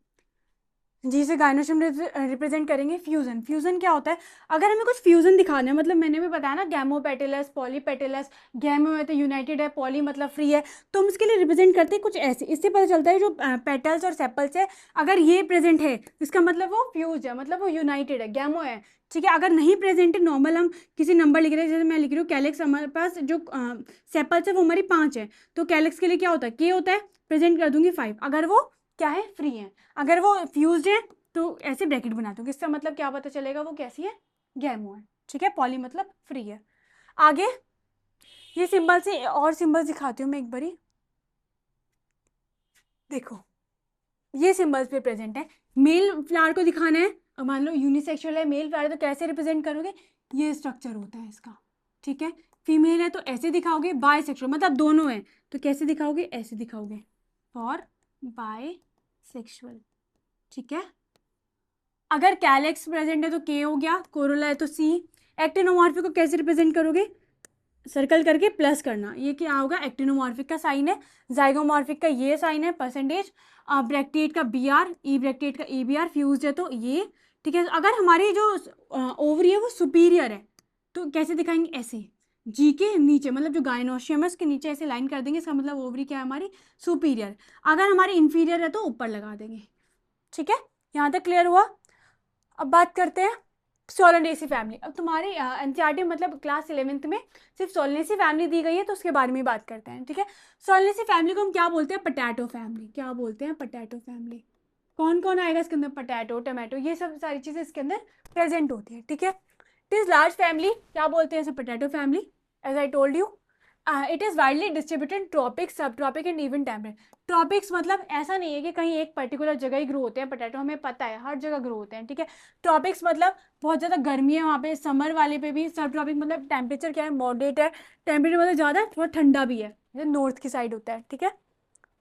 जी से गाइनोशियम रिप्रेजेंट करेंगे। फ्यूजन, फ्यूजन क्या होता है, अगर हमें कुछ फ्यूजन दिखाना है, मतलब मैंने भी बताया ना, गैमोपेटेलस, पॉलीपेटेलस, गैमो है तो यूनाइटेड है, पॉली मतलब फ्री है, तो हम इसके लिए रिप्रेजेंट करते हैं कुछ ऐसे, इससे पता चलता है जो पेटल्स और सेपल्स है, अगर ये प्रेजेंट है इसका मतलब वो फ्यूज है, मतलब वो यूनाइटेड है, गैमो है, ठीक है। अगर नहीं प्रेजेंट है, नॉर्मल हम किसी नंबर लिख रहे हैं, जैसे मैं लिख रही हूँ कैलिक्स, हमारे पास जो सेपल्स है वो हमारी 5 है, तो कैलिक्स के लिए क्या होता है, के होता है, प्रेजेंट कर दूंगी 5, अगर वो क्या है, फ्री है, अगर वो फ्यूज्ड है तो ऐसे ब्रैकेट बना दूंगी, इसका मतलब क्या पता चलेगा, वो कैसी है, गैमो है, ठीक है। पॉली मतलब फ्री है। आगे ये सिंबल से और सिंबल्स दिखाती हूँ मैं एक बारी, देखो ये सिंबल्स पे प्रेजेंट है, मेल फ्लावर को दिखाना है, मान लो यूनिसेक्सुअल है, मेल फ्लावर तो कैसे रिप्रेजेंट करोगे, ये स्ट्रक्चर होता है इसका, ठीक है। फीमेल है तो ऐसे दिखाओगे, बायसेक्सुअल मतलब दोनों है तो कैसे दिखाओगे, ऐसे दिखाओगे, फॉर बायसेक्सुअल, ठीक है। अगर कैलेक्स प्रेजेंट है तो के हो गया, कोरोला है तो सी। एक्टिनोमॉर्फिक को कैसे रिप्रेजेंट करोगे, सर्कल करके प्लस करना, ये क्या होगा, एक्टिनोमॉर्फिक का साइन है। जाइगोमॉर्फिक का ये साइन है परसेंटेज, ब्रैकेट का BR, ई ब्रैकेट का EBR, फ्यूज्ड है तो ये, ठीक है। अगर हमारी जो ओवरी है वो सुपीरियर है तो कैसे दिखाएंगे, ऐसे जी के नीचे, मतलब जो गाइनोशियम है उसके नीचे ऐसे लाइन कर देंगे, इसका मतलब ओवरी क्या है हमारी, सुपीरियर। अगर हमारी इंफीरियर है तो ऊपर लगा देंगे, ठीक है। यहाँ तक क्लियर हुआ। अब बात करते हैं सोलनेसी फैमिली। अब तुम्हारी एनसीईआरटी मतलब क्लास 11th में सिर्फ सोलनेसी फैमिली दी गई है, तो उसके बारे में बात करते हैं, ठीक है। सोलनेसी फैमिली को हम क्या बोलते हैं, पोटैटो फैमिली, क्या बोलते हैं, पोटैटो फैमिली। कौन कौन आएगा इसके अंदर, पोटैटो, टमाटो, ये सब सारी चीजें इसके अंदर प्रेजेंट होती है, ठीक है। इट इज लार्ज फैमिली, क्या बोलते हैं इसे, potato family, as I told you. It is widely distributed tropic, subtropic and even temperate. Tropics मतलब ऐसा नहीं है कि कहीं एक पर्टिकुलर जगह ही ग्रो होते हैं पोटैटो, हमें पता है हर जगह ग्रो होते हैं, ठीक है। ट्रॉपिक्स मतलब बहुत ज़्यादा गर्मी है वहाँ पे, समर वाले पे भी। सब ट्रॉपिक मतलब टेम्परेचर क्या है, मॉडरेट है, टेम्परेचर मतलब ज़्यादा, थोड़ा ठंडा भी है, जैसे नॉर्थ की साइड होता है, ठीक है।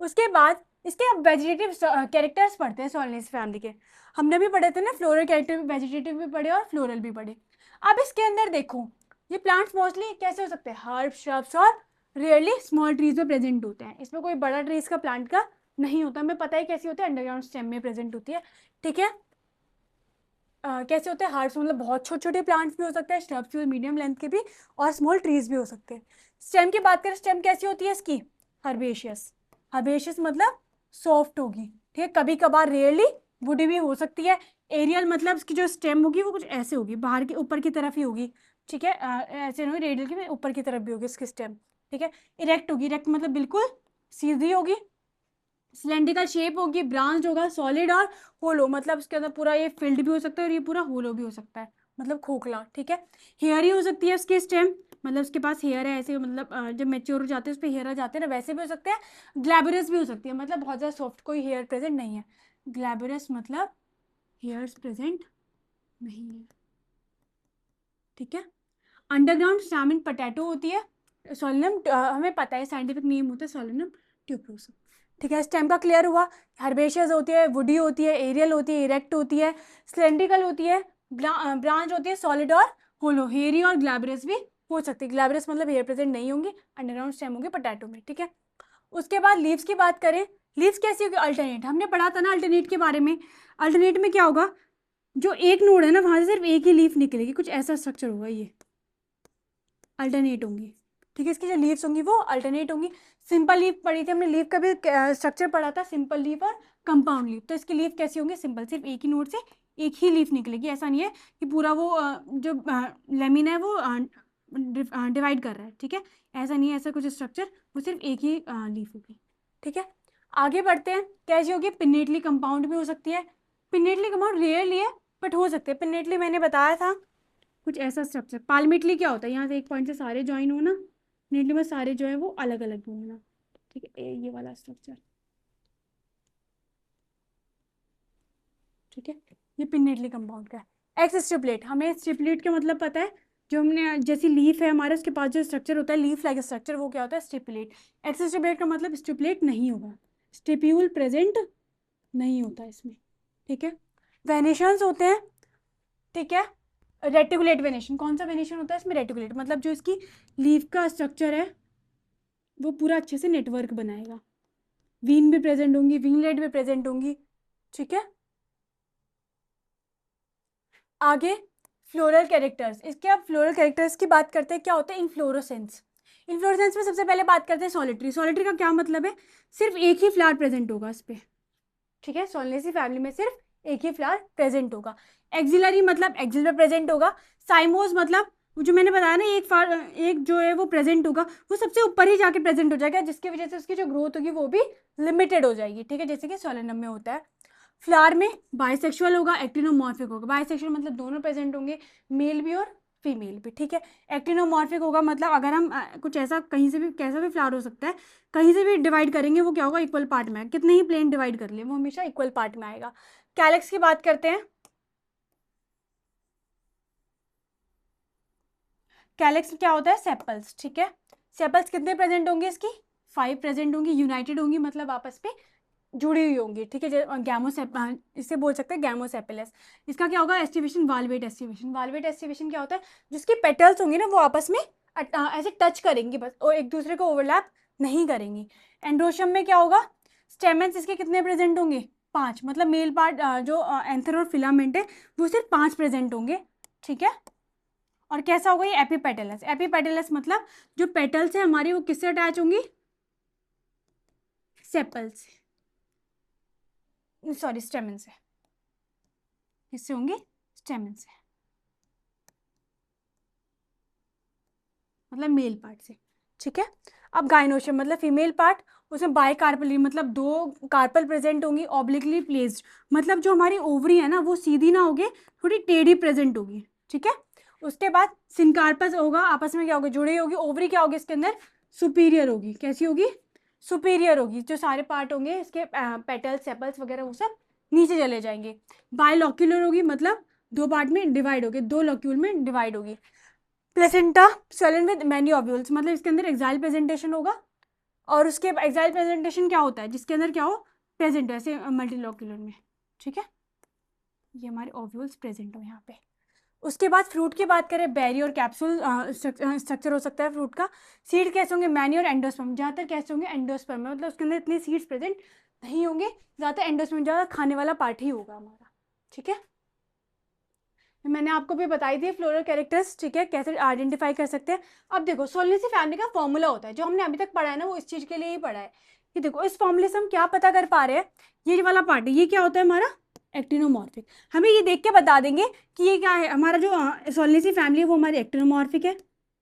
उसके बाद इसके अब वेजिटेटिव कैरेक्टर्स पढ़ते हैं सोलनेसी फैमिली के, हमने भी पढ़े थे ना, फ्लोरल कैरेक्टर, वेजिटेटिव भी पढ़े और फ्लोरल भी पढ़े। अब इसके अंदर देखो, ये प्लांट्स मोस्टली कैसे हो सकते हैं, हर्ब, श्रब्स और रियरली स्मॉल ट्रीज में प्रेजेंट होते हैं, इसमें कोई बड़ा ट्री इसका प्लांट का नहीं होता, हमें पता है कैसी होती है, अंडरग्राउंड स्टेम में प्रेजेंट होती है, ठीक है। कैसे होते हैं, हर्ब्स मतलब बहुत छोटे छोटे प्लांट्स भी हो सकते हैं, श्रब्स भी मीडियम लेंथ के भी, और स्मॉल ट्रीज भी हो सकते हैं। स्टेम की बात करें, स्टेम कैसी होती है इसकी, हर्बेशियस, हर्बेशियस मतलब सॉफ्ट होगी, ठीक है। कभी कभार रेयरली वुडी भी हो सकती है। एरियल मतलब इसकी जो स्टेम होगी वो कुछ ऐसे होगी, बाहर की ऊपर की तरफ ही होगी, ठीक है। ऐसे नहीं, रेडियल की ऊपर की तरफ भी होगी इसकी स्टेम, ठीक है। इरेक्ट होगी, इरेक्ट मतलब बिल्कुल सीधी होगी। सिलेंड्रिकल शेप होगी, ब्रांच होगा, सॉलिड और होलो, मतलब उसके अंदर पूरा ये फिल्ड भी हो सकता है और ये पूरा होलो भी हो सकता है, मतलब खोखला, ठीक है। हेयर ही हो सकती है उसकी स्टेम, मतलब उसके पास हेयर है ऐसे, मतलब जब मेच्योर हो जाते हैं उस पर हेयर आ जाते हैं ना, वैसे भी हो सकते हैं। ग्लैबरस भी हो सकती है, मतलब बहुत ज़्यादा सॉफ्ट, कोई हेयर प्रेजेंट नहीं है। ग्लैबरस मतलब हेयर्स प्रेजेंट नहीं है, ठीक है। अंडरग्राउंड स्टामिन पोटैटो होती है, सोलिनम हमें पता है साइंटिफिक नेम होता है सोलिनम ट्यूबरोसम, ठीक है। स्टेम का क्लियर हुआ। हर्बेशियस होती है, वुडी होती है, एरियल होती है, इरेक्ट होती है, सिलेंड्रिकल होती है, ब्रांच होती है, सॉलिड और होलो, हेयरी और ग्लैबरस भी हो सकती है। ग्लैबरस मतलब हेयर प्रेजेंट नहीं होंगे, अंडरग्राउंड स्टेम होंगे पोटैटो में, ठीक है। उसके बाद लीव्स की बात करें, लीव्स कैसी होगी, अल्टरनेट, हमने पढ़ा था ना अल्टरनेट के बारे में। अल्टरनेट में क्या होगा, जो एक नोड है ना वहां से सिर्फ एक ही लीफ निकलेगी, कुछ ऐसा स्ट्रक्चर होगा, ये अल्टरनेट होंगी, ठीक है। इसकी जो लीव्स होंगी वो अल्टरनेट होंगी। सिंपल लीफ पढ़ी थी हमने, लीफ का भी स्ट्रक्चर पढ़ा था, सिंपल लीफ और कंपाउंड लीफ। तो इसकी लीफ कैसी होंगी, सिंपल, सिर्फ एक ही नोड से एक ही लीफ निकलेगी, ऐसा नहीं है कि पूरा वो जो लेमिन है वो डिवाइड कर रहा है, ठीक है। ऐसा नहीं है ऐसा कुछ स्ट्रक्चर, वो सिर्फ एक ही लीफ होगी, ठीक है। आगे बढ़ते हैं, कैसी होगी, पिनेटली कंपाउंड भी हो सकती है। पिनेटली कंपाउंड रेयरली है बट हो सकते हैं। पिनेटली मैंने बताया था कुछ ऐसा स्ट्रक्चर। पाल्मेटली क्या होता है, यहाँ से एक पॉइंट से सारे ज्वाइन होना, पिनेटली में सारे जो है वो अलग अलग होना, ठीक है, ये वाला स्ट्रक्चर, ठीक है। ये पिनेटली कंपाउंड का है। एक्स स्ट्रिपलेट, हमें स्ट्रिपलेट का मतलब पता है, जो हमने जैसी लीफ है हमारे उसके पास जो स्ट्रक्चर होता है लीफ लाइक स्ट्रक्चर, वो क्या होता है, स्ट्रिपलेट। एक्स स्ट्रिपलेट का मतलब स्ट्रिपलेट नहीं होगा, स्टिप्यूल प्रेजेंट नहीं होता इसमें, ठीक है। वेनेशंस होते हैं, ठीक है। रेटिकुलेट वेनेशन, कौन सा वेनेशन होता है इसमें, रेटिकुलेट, मतलब जो इसकी लीफ का स्ट्रक्चर है वो पूरा अच्छे से नेटवर्क बनाएगा। वीन भी प्रेजेंट होंगी, विंगलेट भी प्रेजेंट होंगी, ठीक है। आगे फ्लोरल कैरेक्टर्स, इसके अब फ्लोरल कैरेक्टर्स की बात करते हैं, क्या होता है, इन्फ्लोरोसेंस। इन्फ्लोरोसेंस में सबसे पहले बात करते हैं सॉलिटरी। सॉलिटरी का क्या मतलब है, सिर्फ एक ही फ्लावर प्रेजेंट होगा इस पर, ठीक है। सोलनेसी फैमिली में सिर्फ एक ही फ्लावर प्रेजेंट होगा। एक्सिलरी मतलब एक्सिल में प्रेजेंट होगा। साइमोस मतलब जो मैंने बताया ना, एक जो है वो प्रेजेंट होगा, वो सबसे ऊपर ही जाके प्रेजेंट हो जाएगा, जिसकी वजह से उसकी जो ग्रोथ होगी वो भी लिमिटेड हो जाएगी, ठीक है, जैसे कि सोलेनम में होता है। फ्लावर में बाइसेक्सुअल होगा, एक्टिनोमॉर्फिक होगा। बाइसेक्सुअल मतलब दोनों प्रेजेंट होंगे, मेल भी और फीमेल भी, ठीक है। एक्टिनोमॉर्फिक होगा मतलब अगर हम कुछ ऐसा कहीं से भी कैसा भी फ्लावर हो सकता है, कहीं से भी डिवाइड करेंगे वो क्या होगा, इक्वल पार्ट में, कितने ही प्लेन डिवाइड कर ले वो हमेशा इक्वल पार्ट में आएगा। कैलेक्स की बात करते हैं, कैलेक्स क्या होता है, सेपल्स, ठीक है। सेपल्स कितने प्रेजेंट होंगे इसकी, 5 प्रेजेंट होंगी, यूनाइटेड होंगी मतलब आपस में जुड़ी हुई होंगी, ठीक है। गैमोसेप इससे बोल सकते हैं गैमोसेपिलस। इसका क्या होगा, aestivation, valvate aestivation. Valvate aestivation क्या होता है, जिसकी पेटल्स होंगी ना वो आपस में ऐसे टच करेंगी बस, और एक दूसरे को ओवरलैप नहीं करेंगी। एंड्रोशम में क्या होगा, स्टेमेंस इसके कितने प्रेजेंट होंगे, 5, मतलब मेल पार्ट जो एंथर और फिलामेंट है वो सिर्फ 5 प्रेजेंट होंगे, ठीक है। और कैसा होगा ये, एपीपेटलस। एपीपेटलस मतलब जो पेटल्स है हमारी वो किससे अटैच होंगी, सेपल्स, सॉरी स्टेमन से, किससे होंगे, स्टेमन से, मतलब मेल पार्ट से, ठीक है। अब गाइनोशियम मतलब फीमेल पार्ट, उसमें बाई कार्पली मतलब 2 कार्पल प्रेजेंट होंगी, ऑब्लिकली प्लेस्ड, मतलब जो हमारी ओवरी है ना वो सीधी ना होगी, थोड़ी टेढ़ी प्रेजेंट होगी, ठीक है। उसके बाद सिनकार्पस होगा, आपस में क्या होगी, जुड़ी होगी। ओवरी क्या होगी इसके अंदर, सुपीरियर होगी, कैसी होगी, सुपीरियर होगी। जो सारे पार्ट होंगे इसके पेटल्स सेपल्स वगैरह वो सब नीचे चले जाएंगे। बायलॉक्यूलर होगी मतलब 2 पार्ट में डिवाइड होगी, 2 लॉक्यूल में डिवाइड होगी। Placenta swollen with many ovules, मतलब इसके अंदर एक्साइल प्रेजेंटेशन होगा, और उसके एक्साइल प्रेजेंटेशन क्या होता है, जिसके अंदर क्या हो, प्रेजेंट हो ऐसे मल्टीलॉक्यूलर में, ठीक है। ये हमारे ओव्यूल्स प्रेजेंट हो यहाँ पे। उसके बाद फ्रूट की बात करें, बेरी और कैप्सूल स्ट्रक्चर हो सकता है फ्रूट का। सीड कैसे होंगे, मैनी और एंडोस्पर्म, ज़्यादातर कैसे होंगे, एंडोस्पर्म में, मतलब उसके अंदर इतने सीड्स प्रेजेंट नहीं होंगे, ज़्यादातर एंडोस्पर्म, ज़्यादा खाने वाला पार्ट ही होगा हमारा, ठीक है। मैंने आपको भी बताई थी फ्लोरल कैरेक्टर्स, ठीक है, कैसे आइडेंटिफाई कर सकते हैं। अब देखो सोलनेसी फैमिली का फॉर्मूला होता है, जो हमने अभी तक पढ़ा है ना वो इस चीज़ के लिए ही पढ़ा है। ये देखो इस फॉर्मूले से हम क्या पता कर पा रहे हैं, ये वाला पार्ट है, ये क्या होता है हमारा, एक्टिनोमॉर्फिक। हमें ये देख के बता देंगे कि ये क्या है, हमारा जो सोलनेसी फैमिली है वो हमारी एक्टिनोमॉर्फिक है,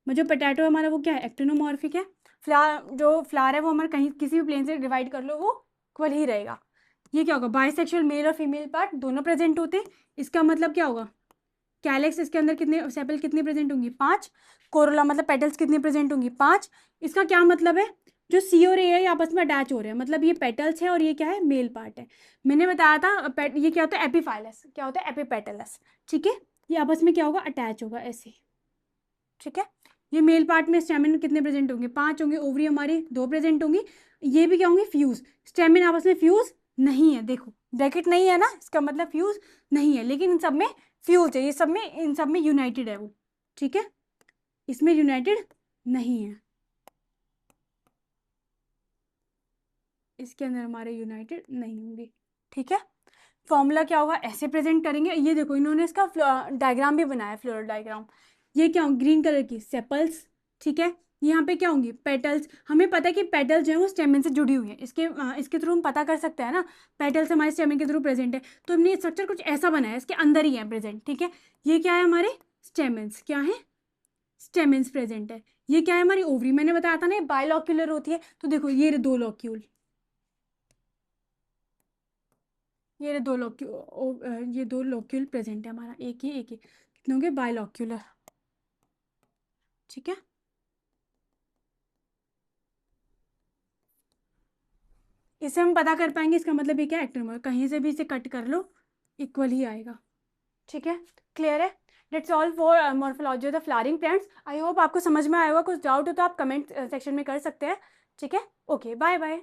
जो पोटैटो है हमारा वो क्या है, एक्टिनोमॉर्फिक है। जो फ्लावर है वो हमारा कहीं किसी भी प्लेन से डिवाइड कर लो वो इक्वल ही रहेगा। ये क्या होगा, बाइसेक्सुअल मेल और फीमेल पार्ट दोनों प्रेजेंट होते हैं, इसका मतलब क्या होगा, कैलेक्स इसके अंदर कितने सेपल कितनी प्रेजेंट होंगी, 5। कोरोला मतलब पेटल्स कितनी प्रेजेंट होंगी, 5। इसका क्या मतलब है, जो सी और ए है ये आपस में अटैच हो रहे हैं, मतलब ये पेटल्स है और ये क्या है, मेल पार्ट है। मैंने बताया था ये क्या होता है, एपीफाइलस, क्या होता है, एपीपेटलस, ठीक है। ये आपस में क्या होगा, अटैच होगा ऐसे, ठीक है। ये मेल पार्ट में स्टेमिन कितने प्रेजेंट होंगे, 5 होंगे। ओवरी हमारी 2 प्रेजेंट होंगी। ये भी क्या होंगे, फ्यूज। स्टेमिन आपस में फ्यूज नहीं है, देखो ब्रैकेट नहीं है ना, इसका मतलब फ्यूज नहीं है, लेकिन इन सब में फ्यूज है, ये सब में, इन सब में यूनाइटेड है वो, ठीक है। इसमें यूनाइटेड नहीं है, इसके अंदर हमारे यूनाइटेड नहीं होंगे, ठीक है। फॉर्मूला क्या होगा, ऐसे प्रेजेंट करेंगे। ये देखो इन्होंने इसका डायग्राम भी बनाया, फ्लोरल डायग्राम। ये क्या हो, ग्रीन कलर की सेपल्स, ठीक है। यहाँ पे क्या होंगी, पेटल्स। हमें पता है कि पेटल्स जो है वो स्टेमन से जुड़ी हुई है, इसके थ्रू हम पता कर सकते हैं ना, पेटल्स हमारे स्टेमन के थ्रू प्रेजेंट है, तो हमने स्ट्रक्चर कुछ ऐसा बनाया, इसके अंदर ही है प्रेजेंट, ठीक है। ये क्या है हमारे स्टेमन्स, क्या है, स्टेमेंस प्रेजेंट है। ये क्या है हमारी ओवरी, मैंने बताया था ना ये बाइलॉक्यूलर होती है। तो देखो ये दो लॉक्यूल, ये दो लॉक्यूल प्रेजेंट है हमारा, एक ही कितने होंगे, बाइलॉक्यूलर। ठीक है, इसे हम पता कर पाएंगे, इसका मतलब ये क्या एक्टर, कहीं से भी इसे कट कर लो इक्वल ही आएगा। ठीक है, क्लियर है। That's all for morphology of the flowering plants. I hope आपको समझ में आया होगा। कुछ डाउट हो तो आप कमेंट सेक्शन में कर सकते हैं। ठीक है, ओके, बाय बाय।